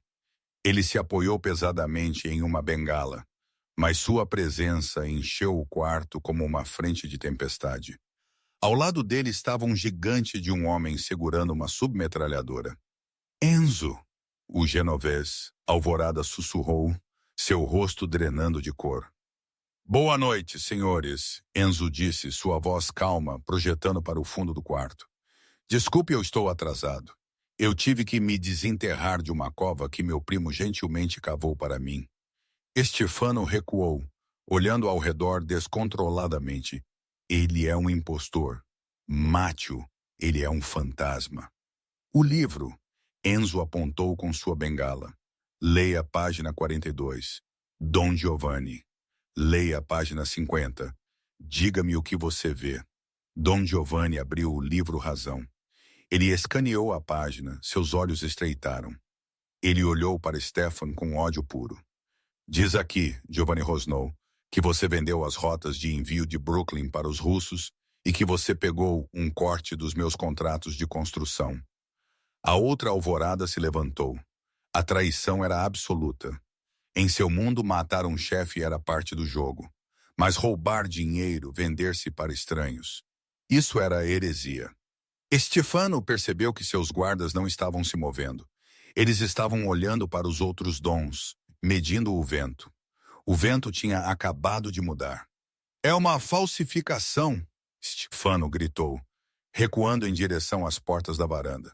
Ele se apoiou pesadamente em uma bengala, mas sua presença encheu o quarto como uma frente de tempestade. Ao lado dele estava um gigante de um homem segurando uma submetralhadora. Enzo! O genovês, alvorada, sussurrou, seu rosto drenando de cor. Boa noite, senhores, Enzo disse, sua voz calma, projetando para o fundo do quarto. Desculpe, eu estou atrasado. Eu tive que me desenterrar de uma cova que meu primo gentilmente cavou para mim. Estefano recuou, olhando ao redor descontroladamente. Ele é um impostor. Mate-o, ele é um fantasma. O livro, Enzo apontou com sua bengala. Leia a página 42. Dom Giovanni. Leia a página 50. Diga-me o que você vê. Dom Giovanni abriu o livro Razão. Ele escaneou a página, seus olhos estreitaram. Ele olhou para Stefan com ódio puro. Diz aqui, Giovanni rosnou, que você vendeu as rotas de envio de Brooklyn para os russos e que você pegou um corte dos meus contratos de construção. A outra alvorada se levantou. A traição era absoluta. Em seu mundo, matar um chefe era parte do jogo. Mas roubar dinheiro, vender-se para estranhos. Isso era heresia. Estefano percebeu que seus guardas não estavam se movendo. Eles estavam olhando para os outros dons, medindo o vento. O vento tinha acabado de mudar. É uma falsificação, Stefano gritou, recuando em direção às portas da varanda.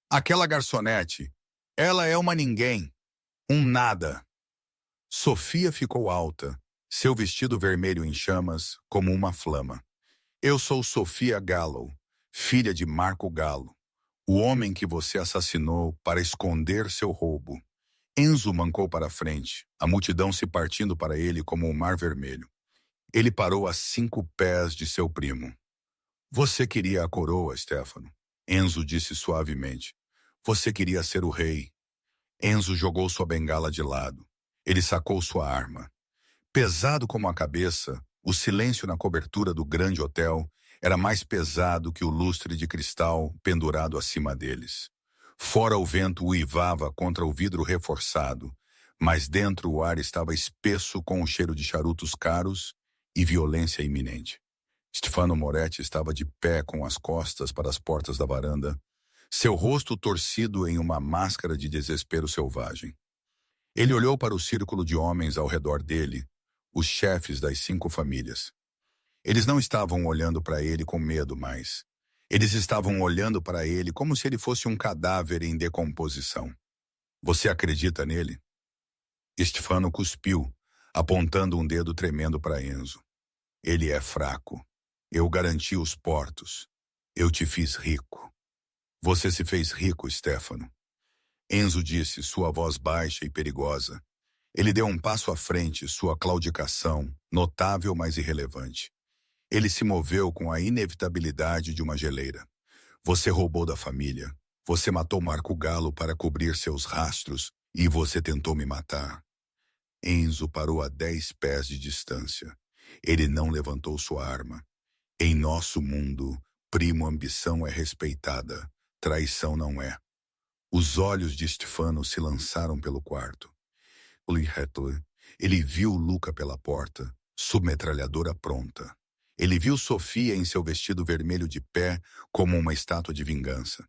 Aquela garçonete, ela é uma ninguém, um nada. Sofia ficou alta, seu vestido vermelho em chamas, como uma flama. Eu sou Sofia Gallo, filha de Marco Gallo, o homem que você assassinou para esconder seu roubo. Enzo mancou para a frente, a multidão se partindo para ele como um mar vermelho. Ele parou a 5 pés de seu primo. Você queria a coroa, Stefano, Enzo disse suavemente. Você queria ser o rei. Enzo jogou sua bengala de lado. Ele sacou sua arma. Pesado como a cabeça, o silêncio na cobertura do grande hotel era mais pesado que o lustre de cristal pendurado acima deles. Fora o vento uivava contra o vidro reforçado, mas dentro o ar estava espesso com o cheiro de charutos caros e violência iminente. Stefano Moretti estava de pé com as costas para as portas da varanda, seu rosto torcido em uma máscara de desespero selvagem. Ele olhou para o círculo de homens ao redor dele, os chefes das 5 famílias. Eles não estavam olhando para ele com medo mais. Eles estavam olhando para ele como se ele fosse um cadáver em decomposição. Você acredita nele? Stefano cuspiu, apontando um dedo tremendo para Enzo. Ele é fraco. Eu garanti os portos. Eu te fiz rico. Você se fez rico, Stefano. Enzo disse, sua voz baixa e perigosa. Ele deu um passo à frente, sua claudicação, notável mas irrelevante. Ele se moveu com a inevitabilidade de uma geleira. Você roubou da família. Você matou Marco Gallo para cobrir seus rastros e você tentou me matar. Enzo parou a 10 pés de distância. Ele não levantou sua arma. Em nosso mundo, primo, ambição é respeitada. Traição não é. Os olhos de Stefano se lançaram pelo quarto. Ele viu Luca pela porta, submetralhadora pronta. Ele viu Sofia em seu vestido vermelho de pé como uma estátua de vingança.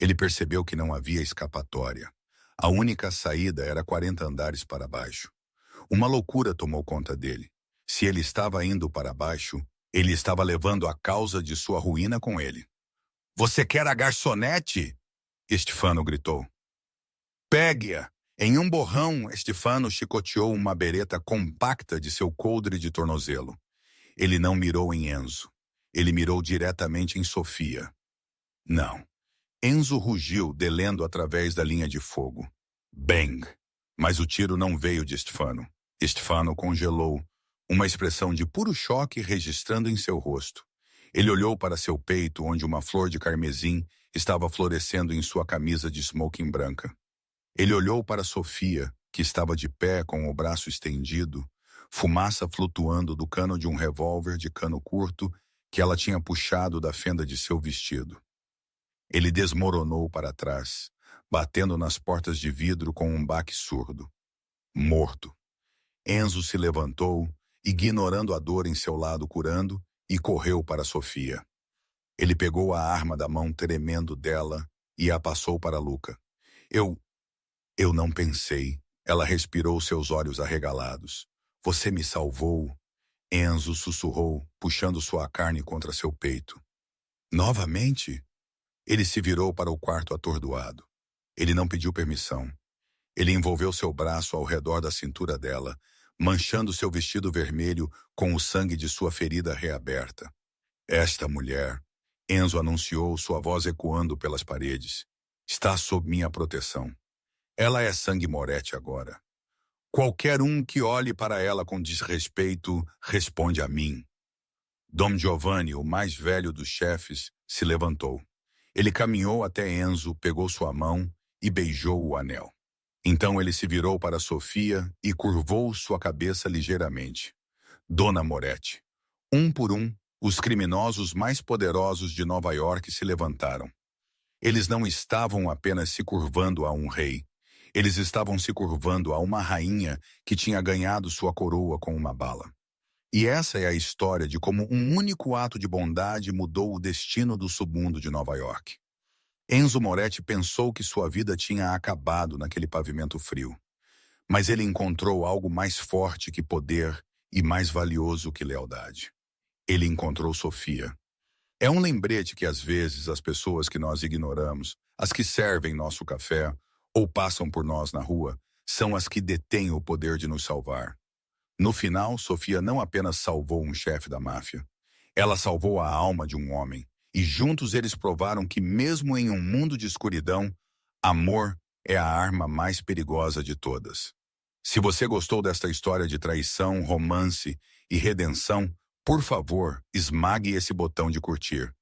Ele percebeu que não havia escapatória. A única saída era 40 andares para baixo. Uma loucura tomou conta dele. Se ele estava indo para baixo, ele estava levando a causa de sua ruína com ele. Você quer a garçonete? Stefano gritou. Pegue-a! Em um borrão, Stefano chicoteou uma bereta compacta de seu coldre de tornozelo. Ele não mirou em Enzo. Ele mirou diretamente em Sofia. Não. Enzo rugiu, delendo através da linha de fogo. Bang! Mas o tiro não veio de Stefano. Stefano congelou, uma expressão de puro choque registrando em seu rosto. Ele olhou para seu peito, onde uma flor de carmesim estava florescendo em sua camisa de smoking branca. Ele olhou para Sofia, que estava de pé com o braço estendido, fumaça flutuando do cano de um revólver de cano curto que ela tinha puxado da fenda de seu vestido. Ele desmoronou para trás, batendo nas portas de vidro com um baque surdo. Morto. Enzo se levantou, ignorando a dor em seu lado curando, e correu para Sofia. Ele pegou a arma da mão tremendo dela e a passou para Luca. Eu não pensei. Ela respirou, seus olhos arregalados. Você me salvou. Enzo sussurrou, puxando sua carne contra seu peito. Novamente? Ele se virou para o quarto atordoado. Ele não pediu permissão. Ele envolveu seu braço ao redor da cintura dela, manchando seu vestido vermelho com o sangue de sua ferida reaberta. Esta mulher, Enzo anunciou, sua voz ecoando pelas paredes, está sob minha proteção. Ela é Sangue Moretti agora. Qualquer um que olhe para ela com desrespeito responde a mim. Dom Giovanni, o mais velho dos chefes, se levantou. Ele caminhou até Enzo, pegou sua mão e beijou o anel. Então ele se virou para Sofia e curvou sua cabeça ligeiramente. Dona Moretti. Um por um, os criminosos mais poderosos de Nova York se levantaram. Eles não estavam apenas se curvando a um rei. Eles estavam se curvando a uma rainha que tinha ganhado sua coroa com uma bala. E essa é a história de como um único ato de bondade mudou o destino do submundo de Nova York. Enzo Moretti pensou que sua vida tinha acabado naquele pavimento frio. Mas ele encontrou algo mais forte que poder e mais valioso que lealdade. Ele encontrou Sofia. É um lembrete que às vezes as pessoas que nós ignoramos, as que servem nosso café ou passam por nós na rua, são as que detêm o poder de nos salvar. No final, Sofia não apenas salvou um chefe da máfia, ela salvou a alma de um homem, e juntos eles provaram que mesmo em um mundo de escuridão, amor é a arma mais perigosa de todas. Se você gostou desta história de traição, romance e redenção, por favor, esmague esse botão de curtir.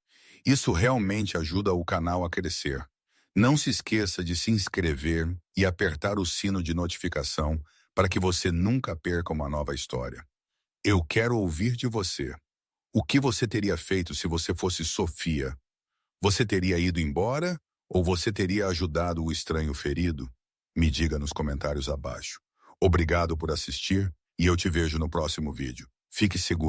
Isso realmente ajuda o canal a crescer. Não se esqueça de se inscrever e apertar o sino de notificação para que você nunca perca uma nova história. Eu quero ouvir de você. O que você teria feito se você fosse Sofia? Você teria ido embora ou você teria ajudado o estranho ferido? Me diga nos comentários abaixo. Obrigado por assistir e eu te vejo no próximo vídeo. Fique seguro.